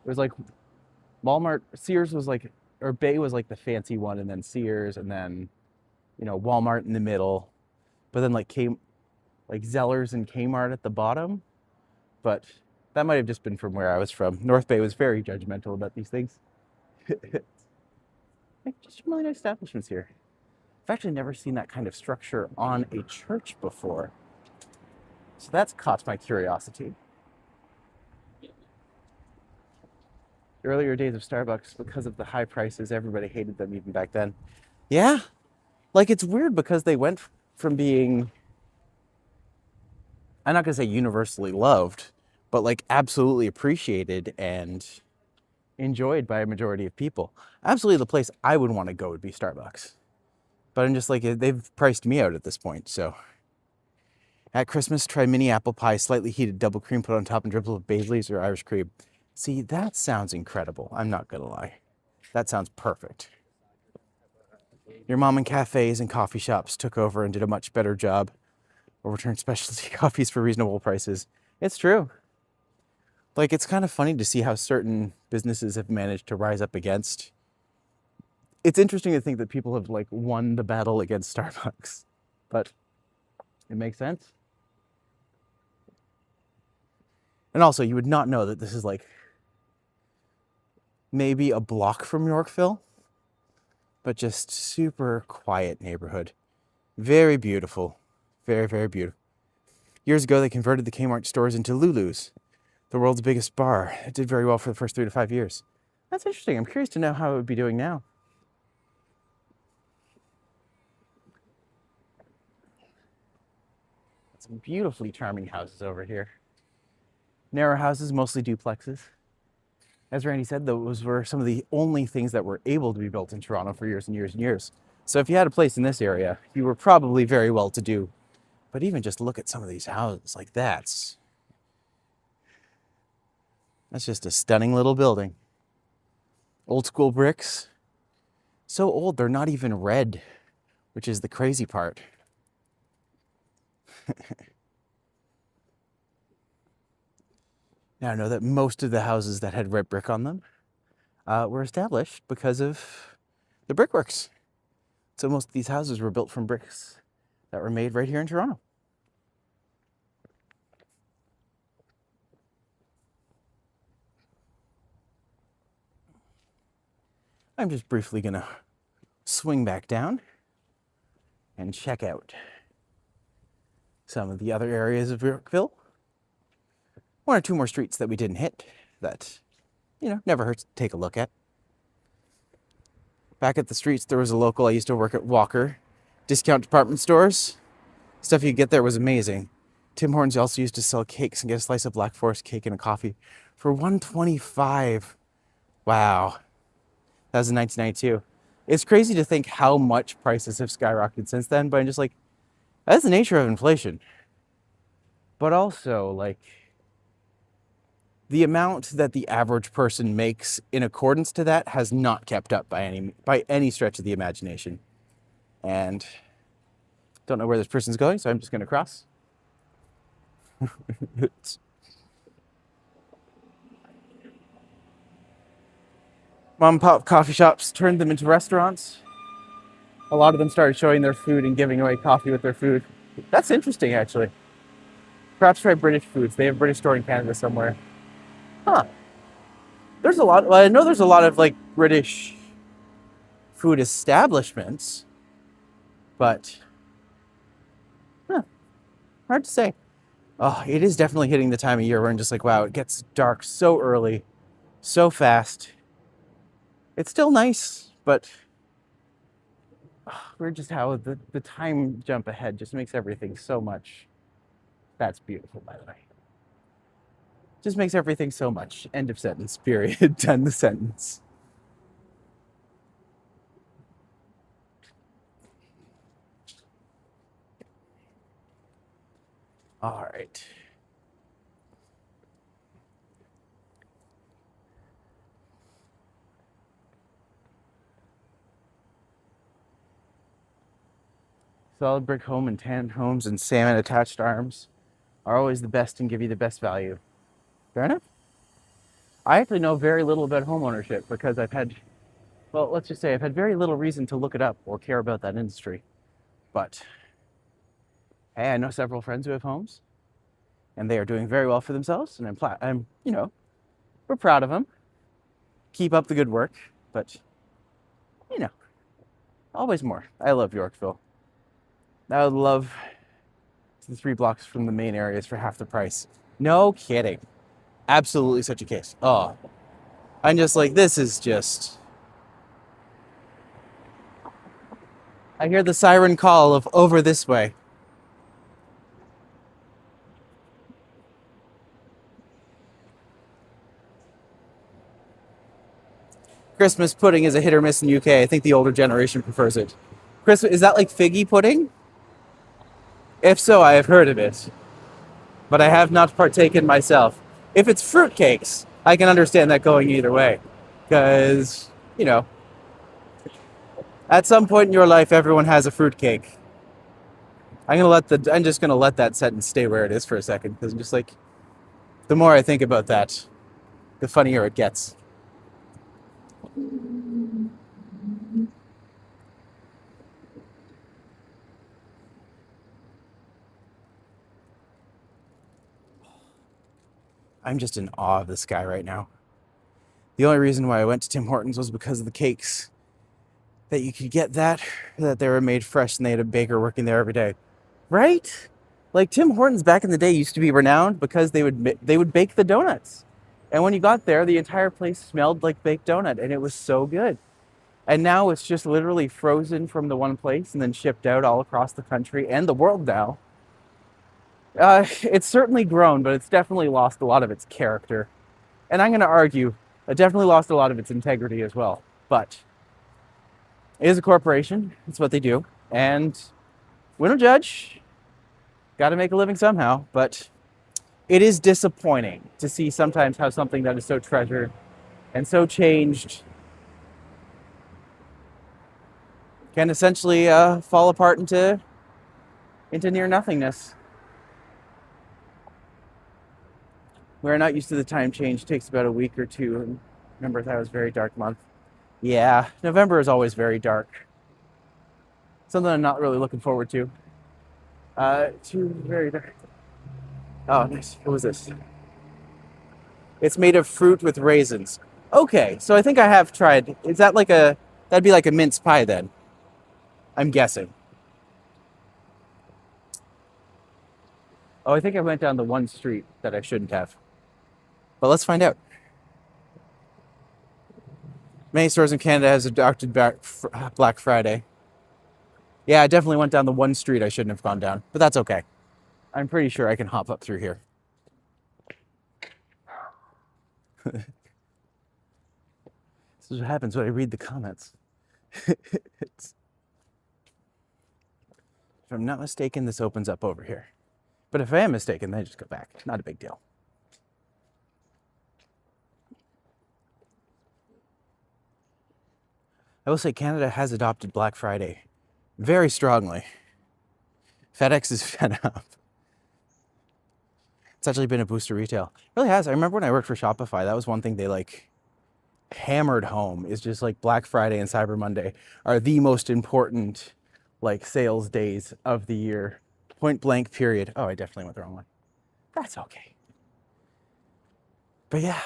was like Walmart, Sears was like, or Bay was like the fancy one, and then Sears, and then, Walmart in the middle. But then like Zellers and Kmart at the bottom. But that might have just been from where I was from. North Bay was very judgmental about these things. Like, just really nice establishments here. I've actually never seen that kind of structure on a church before. So that's caught my curiosity. The earlier days of Starbucks, because of the high prices, everybody hated them even back then. Yeah. Like, it's weird because they went from being, I'm not going to say universally loved, but like absolutely appreciated and enjoyed by a majority of people. Absolutely the place I would want to go would be Starbucks. But I'm just like, they've priced me out at this point, so. At Christmas, try mini apple pie, slightly heated double cream put on top and dribble of Bailey's or Irish cream. See, that sounds incredible. I'm not gonna lie. That sounds perfect. Your mom and cafes and coffee shops took over and did a much better job. Overturned specialty coffees for reasonable prices. It's true. Like, it's kind of funny to see how certain businesses have managed to rise up against. It's interesting to think that people have like won the battle against Starbucks, but it makes sense. And also, you would not know that this is like maybe a block from Yorkville, but just super quiet neighborhood. Very beautiful. Very, very beautiful. Years ago, they converted the Kmart stores into Lulu's, the world's biggest bar. It did very well for the first 3 to 5 years. That's interesting. I'm curious to know how it would be doing now. Some beautifully charming houses over here. Narrow houses, mostly duplexes. As Randy said, those were some of the only things that were able to be built in Toronto for years and years and years. So if you had a place in this area, you were probably very well to do. But even just look at some of these houses, like that's just a stunning little building. Old school bricks. So old, they're not even red, which is the crazy part. Now I know that most of the houses that had red brick on them were established because of the brickworks. So most of these houses were built from bricks that were made right here in Toronto. I'm just briefly gonna swing back down and check out some of the other areas of Yorkville. 1 or 2 more streets that we didn't hit that, never hurts to take a look at. Back at the streets, there was a local. I used to work at Walker discount department stores. Stuff you could get there was amazing. Tim Hortons also used to sell cakes and get a slice of Black Forest cake and a coffee for $1.25. Wow. That was in 1992. It's crazy to think how much prices have skyrocketed since then, but I'm just like, that's the nature of inflation. But also, like, the amount that the average person makes in accordance to that has not kept up by any stretch of the imagination. And don't know where this person's going, so I'm just going to cross. Mom and pop coffee shops turned them into restaurants. A lot of them started showing their food and giving away coffee with their food. That's interesting, actually. Perhaps try British foods. They have a British store in Canada somewhere. Huh. There's a lot. Well, I know there's a lot of like British food establishments, but hard to say. Oh, it is definitely hitting the time of year where I'm just like, wow, it gets dark so early, so fast. It's still nice, but we're just how the time jump ahead just makes everything so much. That's beautiful, by the way. Just makes everything so much. End of sentence, period. Done the sentence. All right. Solid brick home and tan homes and salmon attached arms are always the best and give you the best value. Fair enough. I actually know very little about home ownership because let's just say I've had very little reason to look it up or care about that industry. But hey, I know several friends who have homes and they are doing very well for themselves, and we're proud of them. Keep up the good work, but always more. I love Yorkville. I would love the 3 blocks from the main areas for half the price. No kidding. Absolutely such a case. Oh, I'm just like, this is just... I hear the siren call of over this way. Christmas pudding is a hit or miss in the UK. I think the older generation prefers it. Christmas, is that like figgy pudding? If so, I have heard of it, but I have not partaken myself. If it's fruitcakes, I can understand that going either way. Because, you know, at some point in your life, everyone has a fruitcake. I'm just gonna let that sentence stay where it is for a second, because I'm just like, the more I think about that, the funnier it gets. I'm just in awe of this guy right now. The only reason why I went to Tim Hortons was because of the cakes. That you could get that they were made fresh and they had a baker working there every day. Right? Like Tim Hortons back in the day used to be renowned because they would bake the donuts. And when you got there, the entire place smelled like baked donut and it was so good. And now it's just literally frozen from the one place and then shipped out all across the country and the world now. It's certainly grown, but it's definitely lost a lot of its character. And I'm going to argue it definitely lost a lot of its integrity as well. But it is a corporation. It's what they do. And we don't judge. Got to make a living somehow. But it is disappointing to see sometimes how something that is so treasured and so changed can essentially fall apart into near nothingness. We're not used to the time change. It takes about a week or two. And remember, that was a very dark month. Yeah, November is always very dark. Something I'm not really looking forward to. Too very dark. Oh, nice. What was this? It's made of fruit with raisins. Okay, so I think I have tried. Is that like that'd be like a mince pie then? I'm guessing. Oh, I think I went down the one street that I shouldn't have. But let's find out. Many stores in Canada has adopted Black Friday. Yeah, I definitely went down the one street I shouldn't have gone down, but that's okay. I'm pretty sure I can hop up through here. This is what happens when I read the comments. If I'm not mistaken, this opens up over here. But if I am mistaken, then I just go back. Not a big deal. I will say Canada has adopted Black Friday very strongly. FedEx is fed up. It's actually been a boost to retail. It really has. I remember when I worked for Shopify, that was one thing they like hammered home is just like Black Friday and Cyber Monday are the most important like sales days of the year. Point blank period. Oh, I definitely went the wrong one. That's okay. But yeah,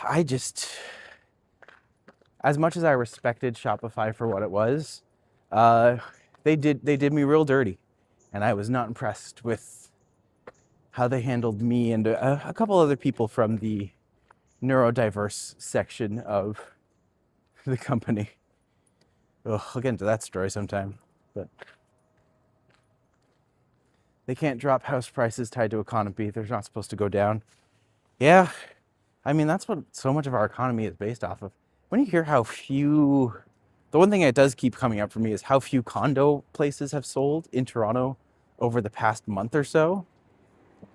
as much as I respected Shopify for what it was, they did me real dirty, and I was not impressed with how they handled me and a couple other people from the neurodiverse section of the company. Ugh, I'll get into that story sometime, but they can't drop house prices tied to economy. They're not supposed to go down. Yeah, I mean, that's what so much of our economy is based off of. When you hear how few, the one thing that does keep coming up for me is how few condo places have sold in Toronto over the past month or so.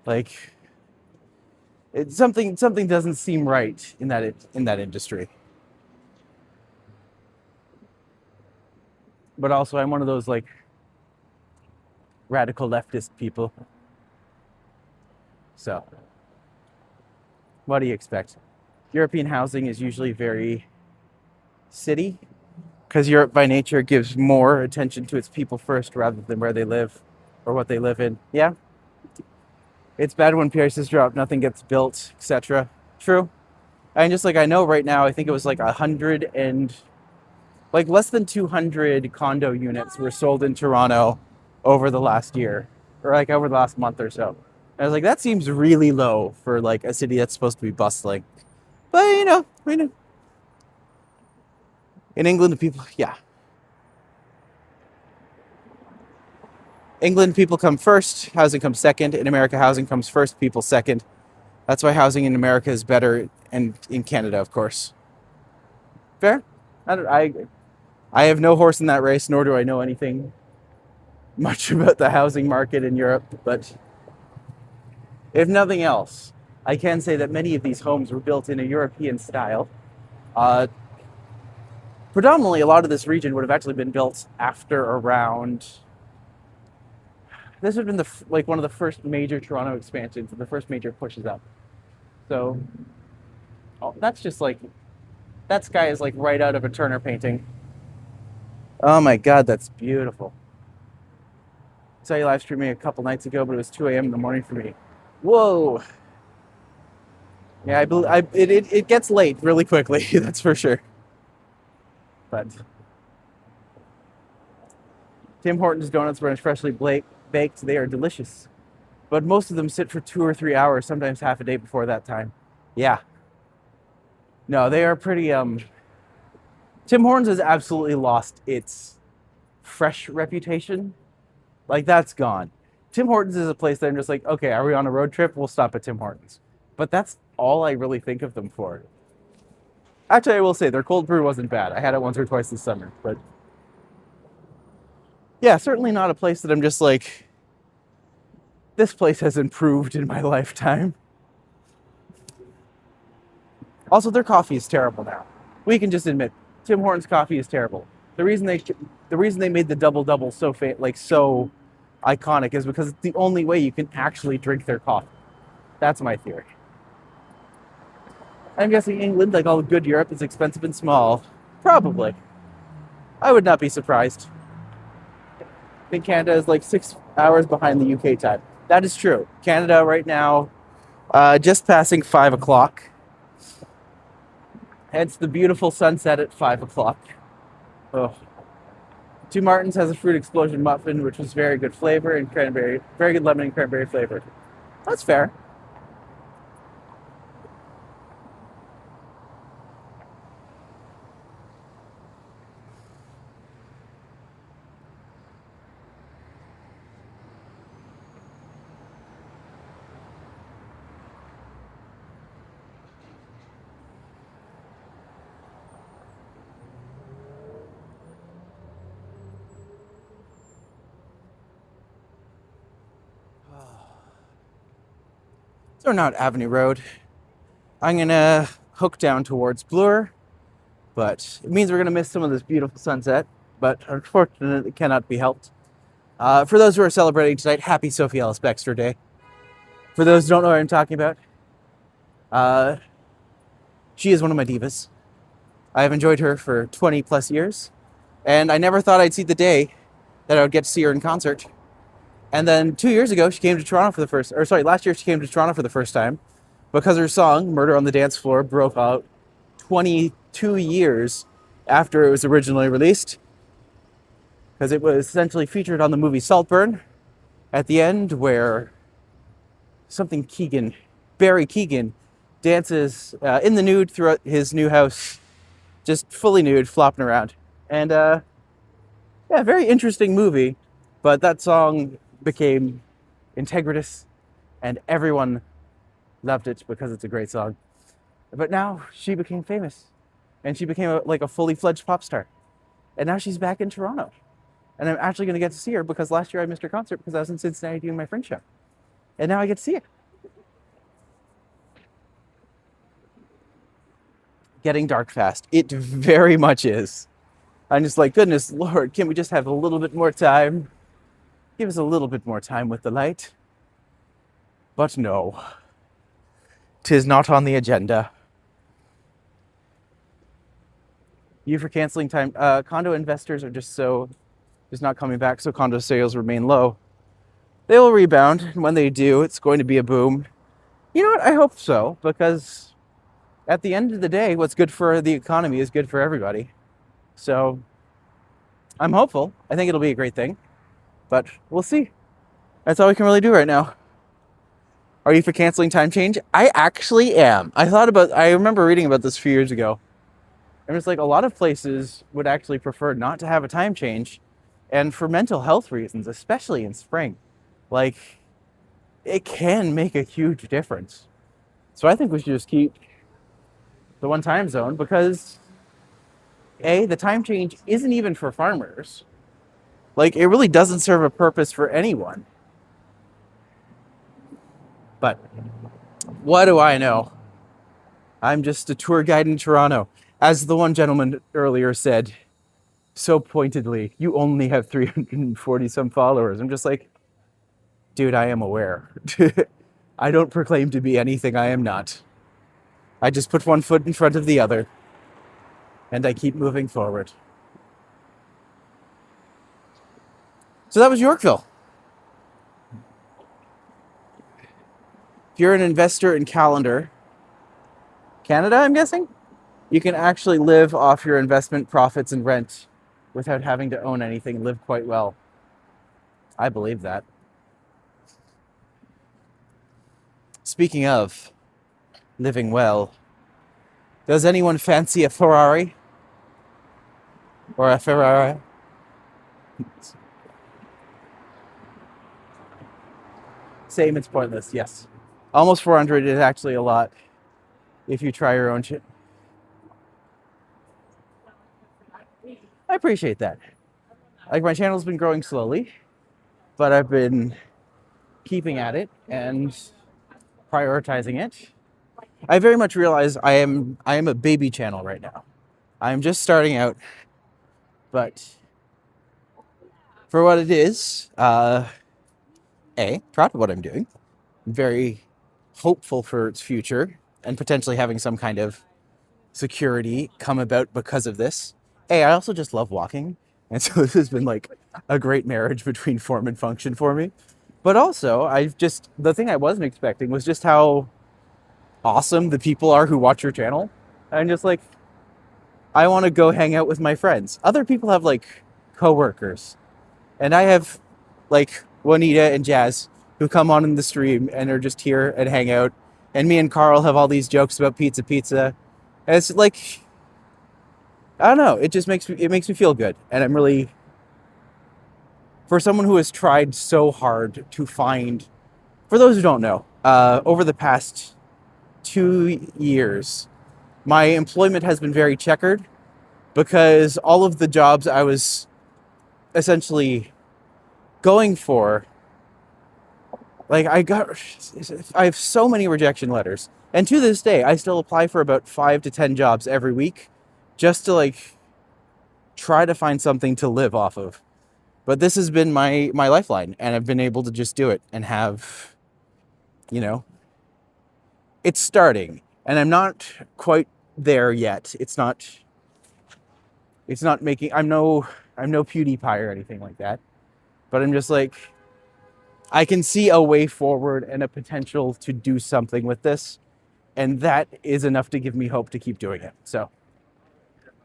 Like, something doesn't seem right in that industry. But also, I'm one of those like radical leftist people. So, what do you expect? European housing is usually very city, because Europe by nature gives more attention to its people first rather than where they live or what they live in. Yeah. It's bad when prices drop, nothing gets built, etc. True. And just like I know right now, I think it was like 100 and like less than 200 condo units were sold in Toronto over the last year or like over the last month or so. And I was like, that seems really low for like a city that's supposed to be bustling. But you know. In England, the people, yeah. England, people come first, housing comes second. In America, housing comes first, people second. That's why housing in America is better, and in Canada, of course. Fair? I have no horse in that race, nor do I know anything much about the housing market in Europe. But if nothing else, I can say that many of these homes were built in a European style. Uh, Predominantly, a lot of this region would have actually been built after around. This would have been like one of the first major Toronto expansions, and the first major pushes up. So, that's just like that sky is like right out of a Turner painting. Oh my God, that's beautiful. I saw you live streaming a couple nights ago, but it was 2 a.m. in the morning for me. Whoa. Yeah, it gets late really quickly. That's for sure. But Tim Hortons donuts, when freshly baked, they are delicious. But most of them sit for 2 or 3 hours, sometimes half a day before that time. Yeah. No, they are pretty. Tim Hortons has absolutely lost its fresh reputation. Like, that's gone. Tim Hortons is a place that I'm just like, okay, are we on a road trip? We'll stop at Tim Hortons. But that's all I really think of them for. Actually, I will say their cold brew wasn't bad. I had it once or twice this summer, but yeah, certainly not a place that I'm just like, this place has improved in my lifetime. Also, their coffee is terrible now. We can just admit, Tim Hortons coffee is terrible. The reason they made the double double so iconic is because it's the only way you can actually drink their coffee. That's my theory. I'm guessing England, like all good Europe, is expensive and small. Probably. I would not be surprised. I think Canada is like 6 hours behind the UK time. That is true. Canada right now, just passing 5 o'clock. Hence the beautiful sunset at 5 o'clock. Oh. Two Martins has a fruit explosion muffin, which was very good flavor, and cranberry, very good lemon and cranberry flavor. That's fair. So we're now at Avenue Road. I'm gonna hook down towards Bloor, but it means we're gonna miss some of this beautiful sunset, but unfortunately it cannot be helped. For those who are celebrating tonight, happy Sophie Ellis Bexter Day. For those who don't know what I'm talking about, she is one of my divas. I have enjoyed her for 20 plus years, and I never thought I'd see the day that I would get to see her in concert. And then 2 years ago, she came to Toronto for the first, or sorry, last year she came to Toronto for the first time because her song, Murder on the Dance Floor, broke out 22 years after it was originally released. Because it was essentially featured on the movie Saltburn at the end, where Barry Keoghan, dances in the nude throughout his new house, just fully nude, flopping around. And yeah, very interesting movie, but that song became integritous, and everyone loved it because it's a great song. But now she became famous, and she became a fully fledged pop star. And now she's back in Toronto. And I'm actually going to get to see her because last year I missed her concert because I was in Cincinnati doing my Fringe show. And now I get to see her. Getting dark fast. It very much is. I'm just like, goodness Lord, can we just have a little bit more time? Give us a little bit more time with the light. But no. 'Tis not on the agenda. You for canceling time. Condo investors are just not coming back, so condo sales remain low. They will rebound, and when they do, it's going to be a boom. You know what? I hope so, because at the end of the day, what's good for the economy is good for everybody. So I'm hopeful. I think it'll be a great thing. But we'll see. That's all we can really do right now. Are you for canceling time change? I actually am. I remember reading about this a few years ago. And it's like a lot of places would actually prefer not to have a time change. And for mental health reasons, especially in spring. Like, it can make a huge difference. So I think we should just keep the one time zone because The time change isn't even for farmers. Like, it really doesn't serve a purpose for anyone. But what do I know? I'm just a tour guide in Toronto. As the one gentleman earlier said so pointedly, you only have 340 some followers. I'm just like, dude, I am aware. I don't proclaim to be anything I am not. I just put one foot in front of the other, and I keep moving forward. So that was Yorkville. If you're an investor in Canada, I'm guessing, you can actually live off your investment profits and rent without having to own anything, live quite well. I believe that. Speaking of living well, does anyone fancy a Ferrari? Or a Ferrari? Same, it's pointless, yes. Almost 400 is actually a lot if you try your own shit. I appreciate that. Like, my channel's been growing slowly, but I've been keeping at it and prioritizing it. I very much realize I am a baby channel right now. I'm just starting out, but for what it is, proud of what I'm doing. I'm very hopeful for its future and potentially having some kind of security come about because of this. I also just love walking, and so this has been like a great marriage between form and function for me. But also, the thing I wasn't expecting was just how awesome the people are who watch your channel. And just like, I want to go hang out with my friends. Other people have like coworkers, and I have like Juanita and Jazz who come on in the stream and are just here and hang out. And me and Carl have all these jokes about pizza. And it's like, I don't know. It makes me feel good. And I'm really, for someone who has tried so hard to find, for those who don't know, over the past 2 years, my employment has been very checkered because all of the jobs I was essentially going for, like, I have so many rejection letters. And to this day, I still apply for about 5 to 10 jobs every week just to like try to find something to live off of. But this has been my lifeline, and I've been able to just do it and have, it's starting, and I'm not quite there yet. It's not making, I'm no PewDiePie or anything like that, but I'm just like, I can see a way forward and a potential to do something with this, and that is enough to give me hope to keep doing it. So,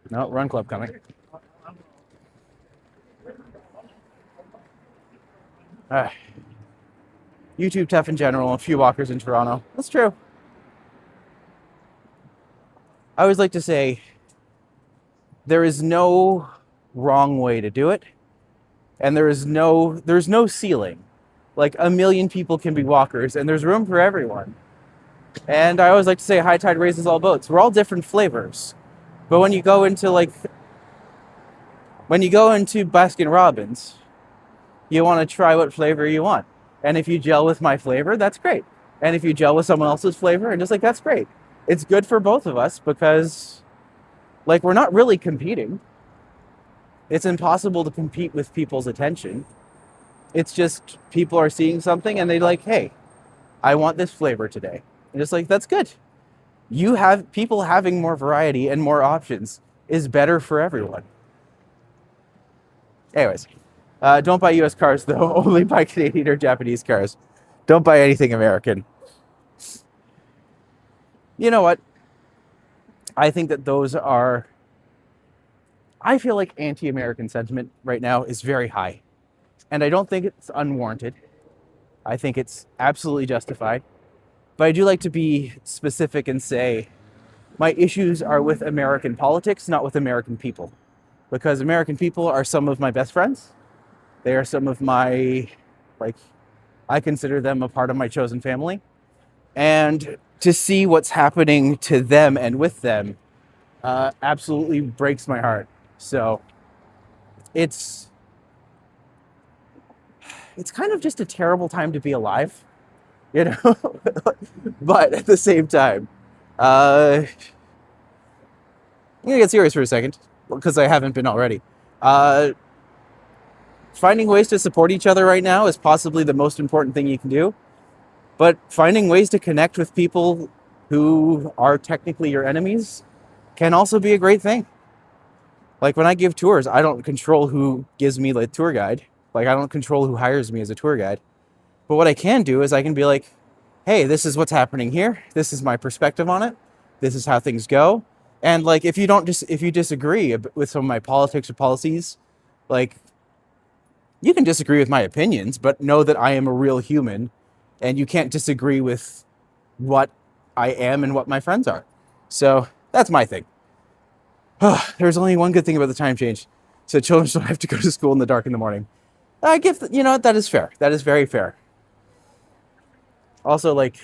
no, Run Club coming. YouTube tough in general, a few walkers in Toronto. That's true. I always like to say there is no wrong way to do it, and there's no ceiling. Like, 1 million people can be walkers, and there's room for everyone. And I always like to say high tide raises all boats. We're all different flavors. But when you go into Baskin Robbins, you want to try what flavor you want. And if you gel with my flavor, that's great. And if you gel with someone else's flavor, and just like, that's great. It's good for both of us because, like, we're not really competing. It's impossible to compete with people's attention. It's just people are seeing something and they're like, hey, I want this flavor today. And just like, that's good. People having more variety and more options is better for everyone. Anyways, don't buy US cars though. Only buy Canadian or Japanese cars. Don't buy anything American. You know what? I think that I feel like anti-American sentiment right now is very high. And I don't think it's unwarranted. I think it's absolutely justified. But I do like to be specific and say my issues are with American politics, not with American people. Because American people are some of my best friends. They are some of my, I consider them a part of my chosen family. And to see what's happening to them and with them absolutely breaks my heart. So it's kind of just a terrible time to be alive, you know. But at the same time, I'm gonna get serious for a second because I haven't been already. Uh, Finding ways to support each other right now is possibly the most important thing you can do. But finding ways to connect with people who are technically your enemies can also be a great thing. Like when I give tours, I don't control who gives me the tour guide. Like I don't control who hires me as a tour guide. But what I can do is I can be like, hey, this is what's happening here. This is my perspective on it. This is how things go. And like if you disagree with some of my politics or policies, like you can disagree with my opinions, but know that I am a real human and you can't disagree with what I am and what my friends are. So that's my thing. There's only one good thing about the time change. So children don't have to go to school in the dark in the morning. You know what, that is fair. That is very fair. Also, like,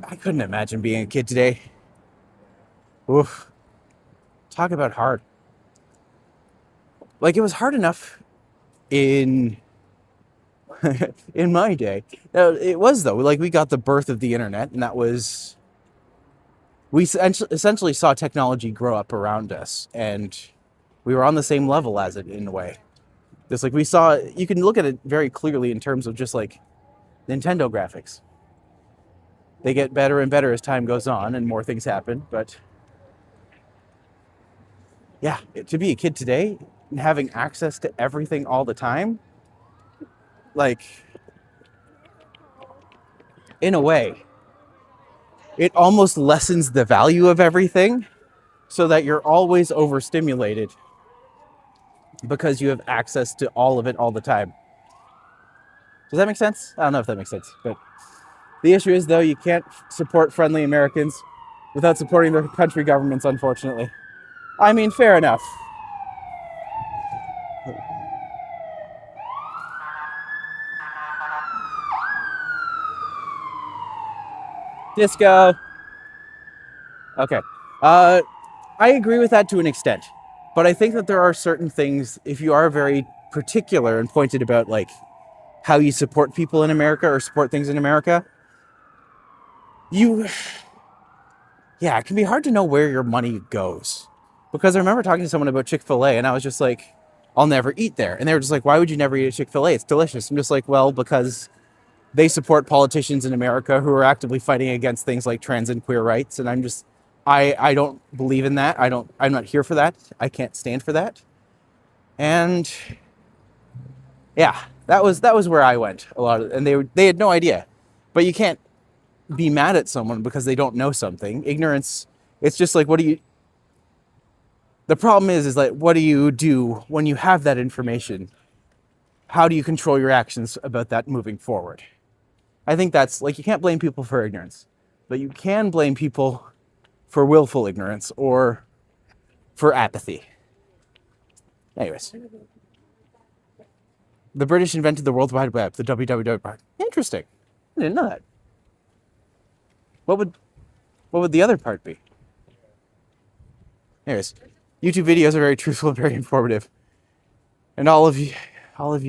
I couldn't imagine being a kid today. Oof. Talk about hard. Like, it was hard enough in in my day. It was, though. Like, we got the birth of the internet, and that was... We essentially saw technology grow up around us, and we were on the same level as it, in a way. Just like we saw... You can look at it very clearly in terms of just, like, Nintendo graphics. They get better and better as time goes on, and more things happen, but... Yeah, to be a kid today, and having access to everything all the time, like, in a way, it almost lessens the value of everything so that you're always overstimulated because you have access to all of it all the time. Does that make sense? I don't know if that makes sense, but the issue is, though, you can't support friendly Americans without supporting their country governments, unfortunately. I mean, fair enough. Disco. Okay. I agree with that to an extent. But I think that there are certain things, if you are very particular and pointed about, like, how you support people in America or support things in America, it can be hard to know where your money goes. Because I remember talking to someone about Chick-fil-A, and I was just like, I'll never eat there. And they were just like, why would you never eat at Chick-fil-A? It's delicious. I'm just like, well, because they support politicians in America who are actively fighting against things like trans and queer rights. And I don't believe in that. I'm not here for that. I can't stand for that. And yeah, that was where I went a lot of, and they had no idea. But you can't be mad at someone because they don't know something. Ignorance, it's just like, the problem is like, what do you do when you have that information? How do you control your actions about that moving forward? I think that's, like, you can't blame people for ignorance, but you can blame people for willful ignorance or for apathy. Anyways. The British invented the World Wide Web, the www part. Interesting. I didn't know that. What would the other part be? Anyways, YouTube videos are very truthful and very informative. And all of you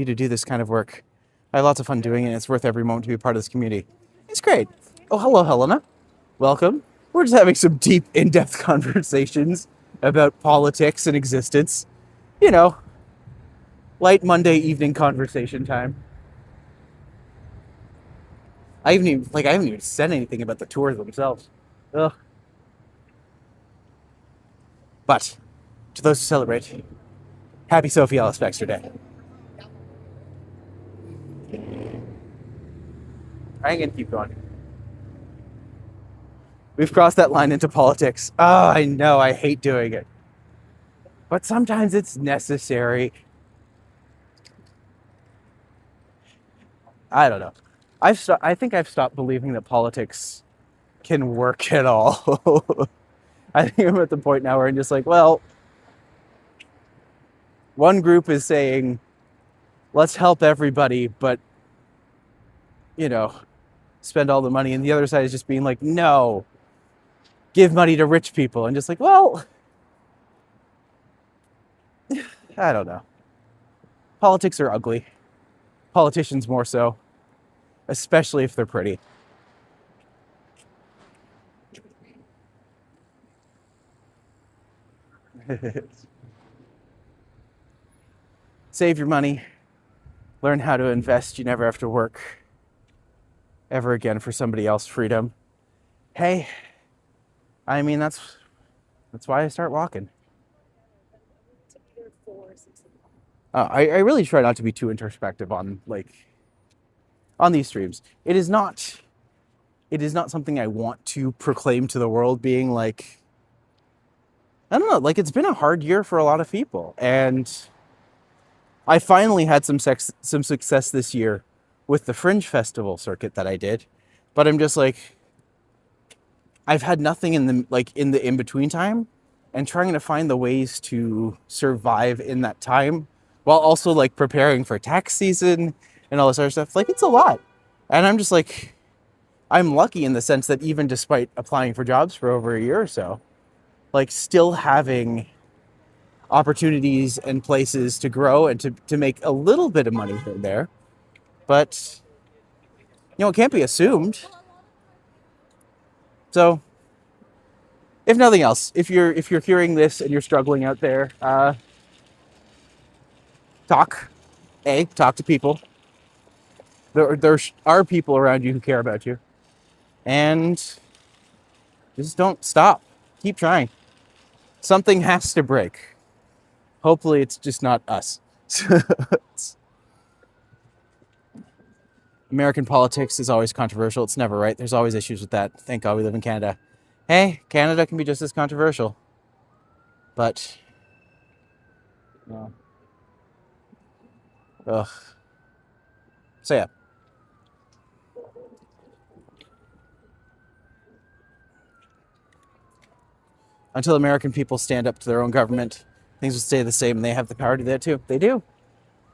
to do this kind of work. I had lots of fun doing it, and it's worth every moment to be a part of this community. It's great. Oh, hello, Helena. Welcome. We're just having some deep, in-depth conversations about politics and existence. You know, light Monday evening conversation time. I haven't even said anything about the tours themselves. Ugh. But to those who celebrate, happy Sophie, Ellis, Bexter Day. I'm gonna keep going. We've crossed that line into politics. Oh, I know, I hate doing it. But sometimes it's necessary. I don't know. I think I've stopped believing that politics can work at all. I think I'm at the point now where I'm just like, well, one group is saying, let's help everybody, but, spend all the money. And the other side is just being like, no, give money to rich people, and just like, well, I don't know. Politics are ugly. Politicians more so, especially if they're pretty. Save your money. Learn how to invest. You never have to work ever again for somebody else's freedom. Hey, I mean, that's why I start walking. I really try not to be too introspective on these streams. It is not something I want to proclaim to the world, being like, I don't know, like, it's been a hard year for a lot of people, and I finally had some success this year with the Fringe Festival circuit that I did, but I'm just like, I've had nothing in the in-between time, and trying to find the ways to survive in that time while also like preparing for tax season and all this other stuff. Like, it's a lot. And I'm just like, I'm lucky in the sense that even despite applying for jobs for over a year or so, like, still having opportunities and places to grow and to make a little bit of money here and there. But, it can't be assumed. So, if nothing else, if you're hearing this and you're struggling out there, talk to people. There are people around you who care about you, and just don't stop. Keep trying. Something has to break. Hopefully, it's just not us. American politics is always controversial. It's never right. There's always issues with that. Thank God we live in Canada. Hey, Canada can be just as controversial. But, ugh. So yeah. Until American people stand up to their own government, things will stay the same, and they have the power to do that too. They do.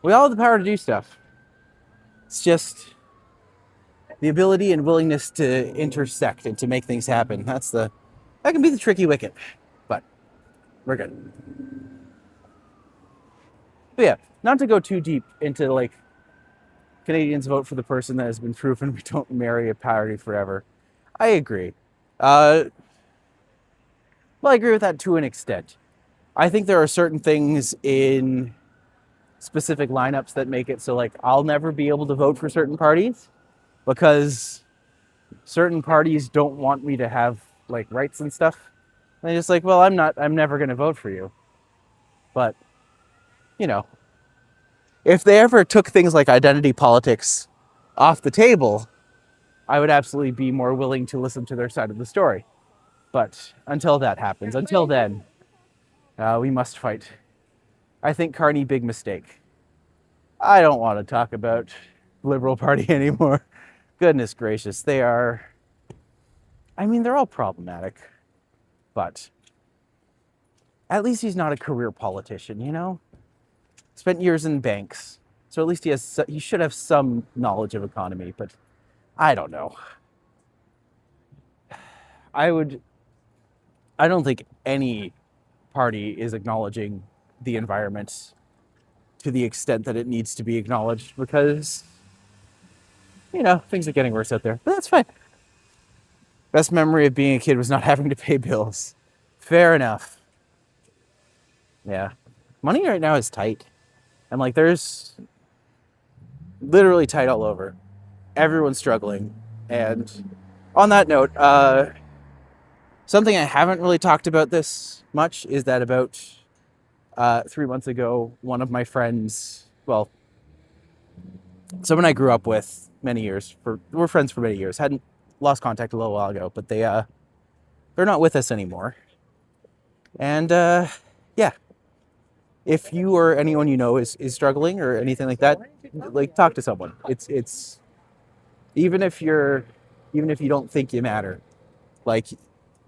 We all have the power to do stuff. It's just the ability and willingness to intersect and to make things happen. That can be the tricky wicket, but we're good. But yeah, not to go too deep into like Canadians vote for the person that has been proven we don't marry a party forever. I agree. Well, I agree with that to an extent. I think there are certain things in specific lineups that make it so like I'll never be able to vote for certain parties because certain parties don't want me to have like rights and stuff. And they're just like, well, I'm never going to vote for you. But, if they ever took things like identity politics off the table, I would absolutely be more willing to listen to their side of the story. But until that happens, until then, we must fight. I think Carney, big mistake. I don't want to talk about Liberal Party anymore. Goodness gracious, they're all problematic. But at least he's not a career politician, Spent years in banks. So at least he should have some knowledge of economy, but I don't know. I don't think any party is acknowledging the environment to the extent that it needs to be acknowledged because, things are getting worse out there. But that's fine. Best memory of being a kid was not having to pay bills. Fair enough. Yeah. Money right now is tight. And there's literally tight all over. Everyone's struggling. And on that note, something I haven't really talked about this much is that about 3 months ago, one of my friends, well, someone I grew up with many years, we're friends for many years, hadn't lost contact a little while ago, but they're not with us anymore. And yeah, if you or anyone you know is struggling or anything like that, talk to someone. It's even if you don't think you matter,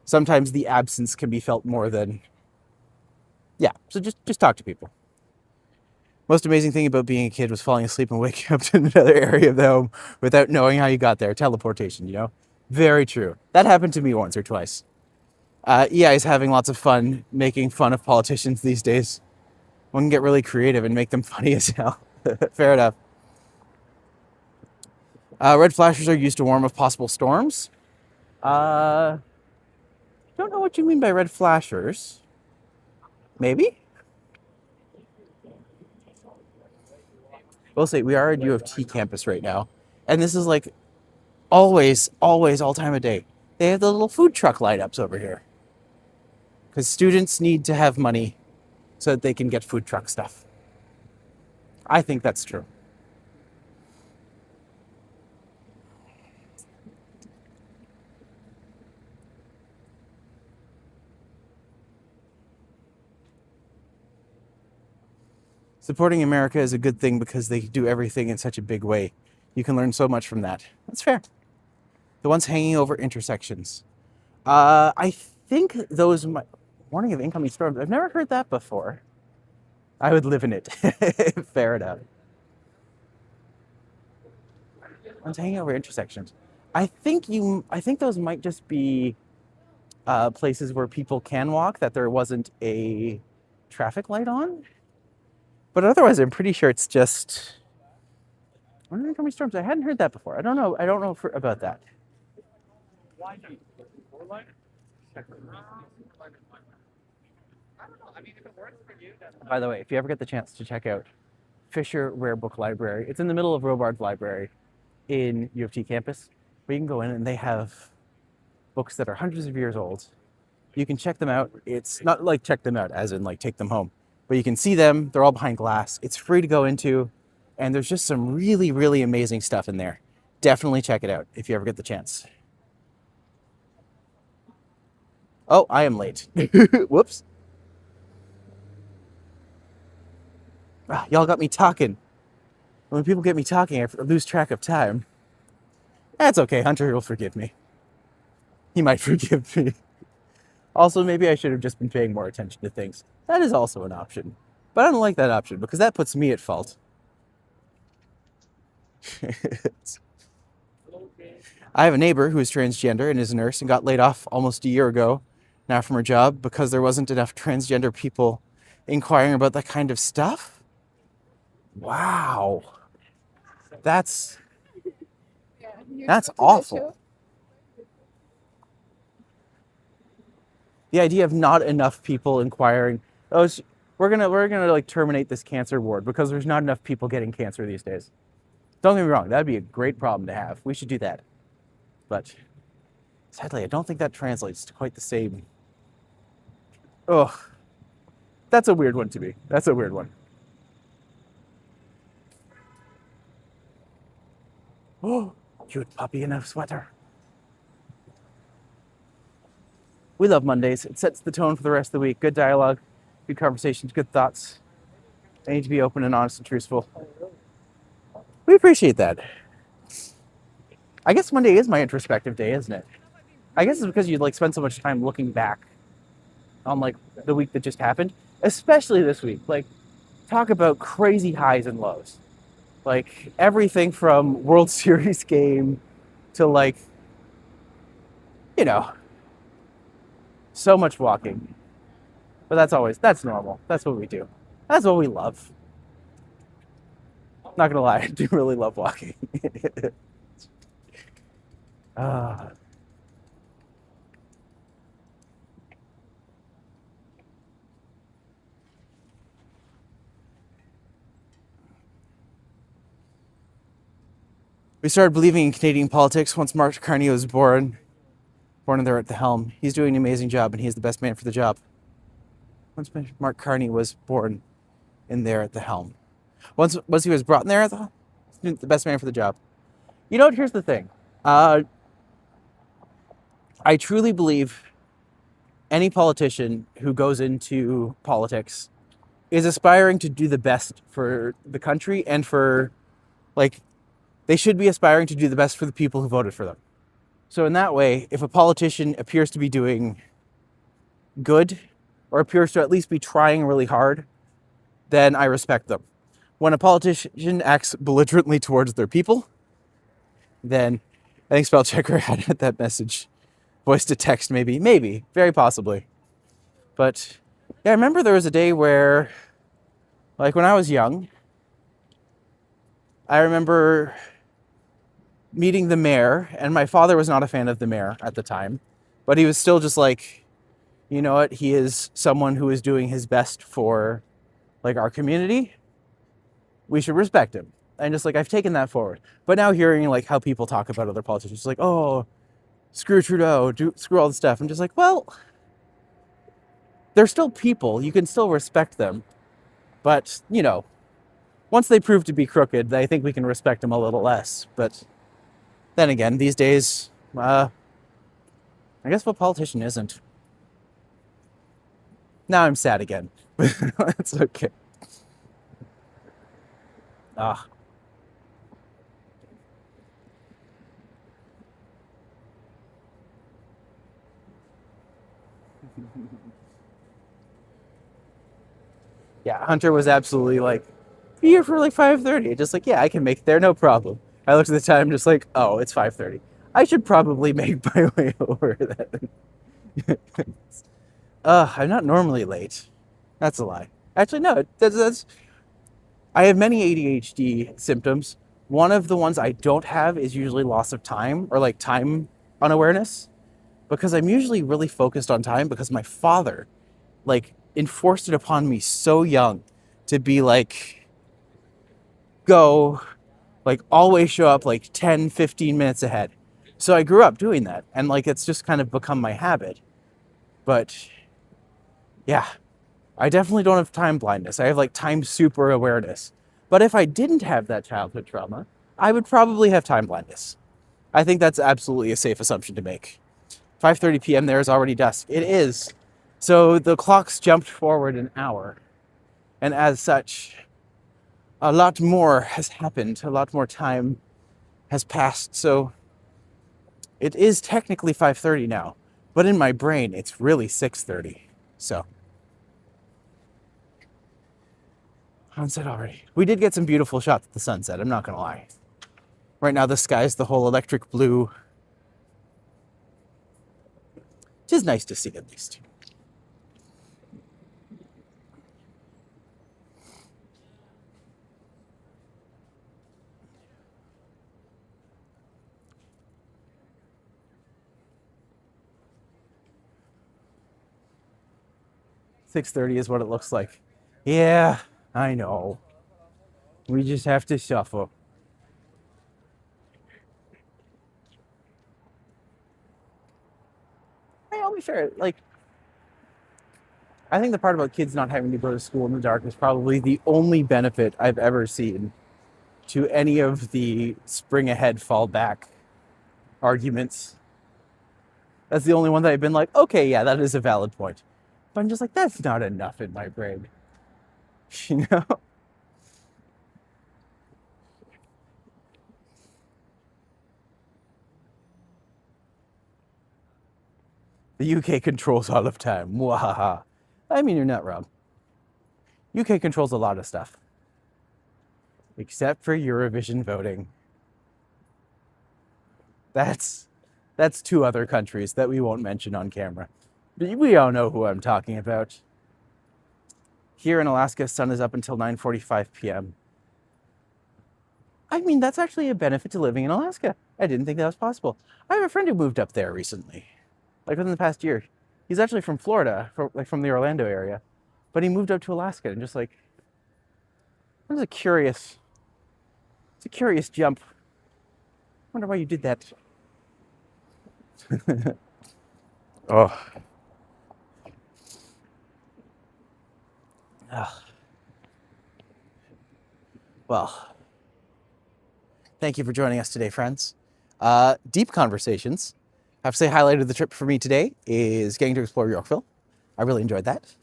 sometimes the absence can be felt more than, yeah. So just talk to people. Most amazing thing about being a kid was falling asleep and waking up to another area of the home without knowing how you got there. Teleportation, Very true. That happened to me once or twice. EI is having lots of fun making fun of politicians these days. One can get really creative and make them funny as hell. Fair enough. Red flashers are used to warn of possible storms. Don't know what you mean by red flashers. Maybe? We'll see. We are at U of T campus right now. And this is like always, all time of day. They have the little food truck lineups over here. Because students need to have money so that they can get food truck stuff. I think that's true. Supporting America is a good thing because they do everything in such a big way. You can learn so much from that. That's fair. The ones hanging over intersections. I think those warning of incoming storms. I've never heard that before. I would live in it. Fair enough. Ones hanging over intersections. I think those might just be places where people can walk that there wasn't a traffic light on. But otherwise, I'm pretty sure it's just incoming storms. I hadn't heard that before. I don't know about that. By the way, if you ever get the chance to check out Fisher Rare Book Library, it's in the middle of Robards Library in U of T campus, where you can go in and they have books that are hundreds of years old. You can check them out. It's not like check them out as in like take them home, but you can see them. They're all behind glass. It's free to go into, and there's just some really, really amazing stuff in there. Definitely check it out if you ever get the chance. Oh, I am late. Whoops. Y'all got me talking. When people get me talking, I lose track of time. That's okay. Hunter will forgive me. He might forgive me. Also, maybe I should have just been paying more attention to things. That is also an option. But I don't like that option because that puts me at fault. I have a neighbor who is transgender and is a nurse and got laid off almost a year ago now from her job because there wasn't enough transgender people inquiring about that kind of stuff. Wow. That's awful. The idea of not enough people inquiring, we're gonna like terminate this cancer ward because there's not enough people getting cancer these days. Don't get me wrong, that'd be a great problem to have. We should do that. But sadly, I don't think that translates to quite the same. Ugh. That's a weird one to me. That's a weird one. Oh, cute puppy in a sweater. We love Mondays. It sets the tone for the rest of the week. Good dialogue, good conversations, good thoughts. They need to be open and honest and truthful. We appreciate that. I guess Monday is my introspective day, isn't it? I guess it's because you like spend so much time looking back on like the week that just happened, especially this week. Like, talk about crazy highs and lows. Like everything from World Series game to like, you know, so much walking. But that's normal. That's what we do. That's what we love. Not gonna lie, I do really love walking. We started believing in Canadian politics once Mark Carney was born in there at the helm. He's doing an amazing job, and he's the best man for the job. Once Mark Carney was born in there at the helm. Once he was brought in there, the best man for the job. You know what? Here's the thing. I truly believe any politician who goes into politics is aspiring to do the best for the country and for, like, they should be aspiring to do the best for the people who voted for them. So in that way, if a politician appears to be doing good or appears to at least be trying really hard, then I respect them. When a politician acts belligerently towards their people, then I think Spellchecker had that message Voice to text, maybe, very possibly. But yeah, I remember there was a day where, like when I was young, I remember meeting the mayor, and my father was not a fan of the mayor at the time, but he was still just like, you know what, he is someone who is doing his best for like our community. We should respect him. And just like, I've taken that forward. But now hearing like how people talk about other politicians, like, oh, screw Trudeau, screw all this stuff. I'm just like, well, they're still people. You can still respect them. But, you know, once they prove to be crooked, I think we can respect them a little less. But then again, these days, I guess what politician isn't? Now I'm sad again. That's okay. Ah. Yeah, Hunter was absolutely like, be here for like 5:30. Just like, yeah, I can make it there, no problem. I looked at the time, just like, oh, it's 5:30. I should probably make my way over that. I'm not normally late. That's a lie. Actually, no, that's. I have many ADHD symptoms. One of the ones I don't have is usually loss of time or like time unawareness, because I'm usually really focused on time because my father like enforced it upon me so young to be like, go, like always show up like 10, 15 minutes ahead. So I grew up doing that, and like it's just kind of become my habit. But yeah, I definitely don't have time blindness. I have like time super awareness. But if I didn't have that childhood trauma, I would probably have time blindness. I think that's absolutely a safe assumption to make. 5:30 p.m. there is already dusk. It is. So the clock's jumped forward an hour. And as such, a lot more has happened. A lot more time has passed. So it is technically 5:30 now. But in my brain, it's really 6:30. So sunset already. We did get some beautiful shots at the sunset, I'm not gonna lie. Right now the sky's the whole electric blue. Which is nice to see at least. $6:30 is what it looks like. Yeah, I know. We just have to shuffle. I'll be fair. Like, I think the part about kids not having to go to school in the dark is probably the only benefit I've ever seen to any of the spring ahead, fall back arguments. That's the only one that I've been like, okay, yeah, that is a valid point. But I'm just like, that's not enough in my brain. You know? The UK controls all of time. Mwahaha. I mean, you're not wrong. UK controls a lot of stuff. Except for Eurovision voting. That's two other countries that we won't mention on camera. But we all know who I'm talking about. Here in Alaska, sun is up until 9:45 p.m. I mean, that's actually a benefit to living in Alaska. I didn't think that was possible. I have a friend who moved up there recently, like within the past year. He's actually from Florida, from the Orlando area, but he moved up to Alaska and just like, it was a curious jump. I wonder why you did that. Oh. Well, thank you for joining us today, friends. Deep conversations. I have to say, highlight of the trip for me today is getting to explore Yorkville. I really enjoyed that.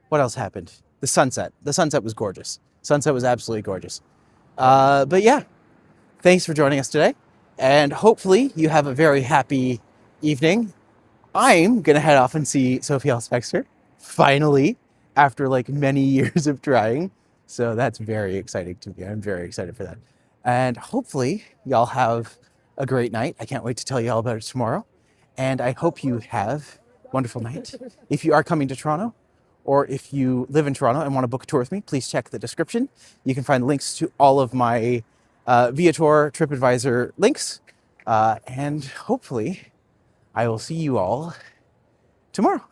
What else happened? The sunset. The sunset was gorgeous. Sunset was absolutely gorgeous. But yeah, thanks for joining us today. And hopefully you have a very happy evening. I'm going to head off and see Sophie, Ellis, Bexter. Finally, after like many years of trying. So that's very exciting to me. I'm very excited for that. And hopefully y'all have a great night. I can't wait to tell you all about it tomorrow. And I hope you have a wonderful night. If you are coming to Toronto, or if you live in Toronto and want to book a tour with me, please check the description. You can find links to all of my Viator TripAdvisor links. And hopefully I will see you all tomorrow.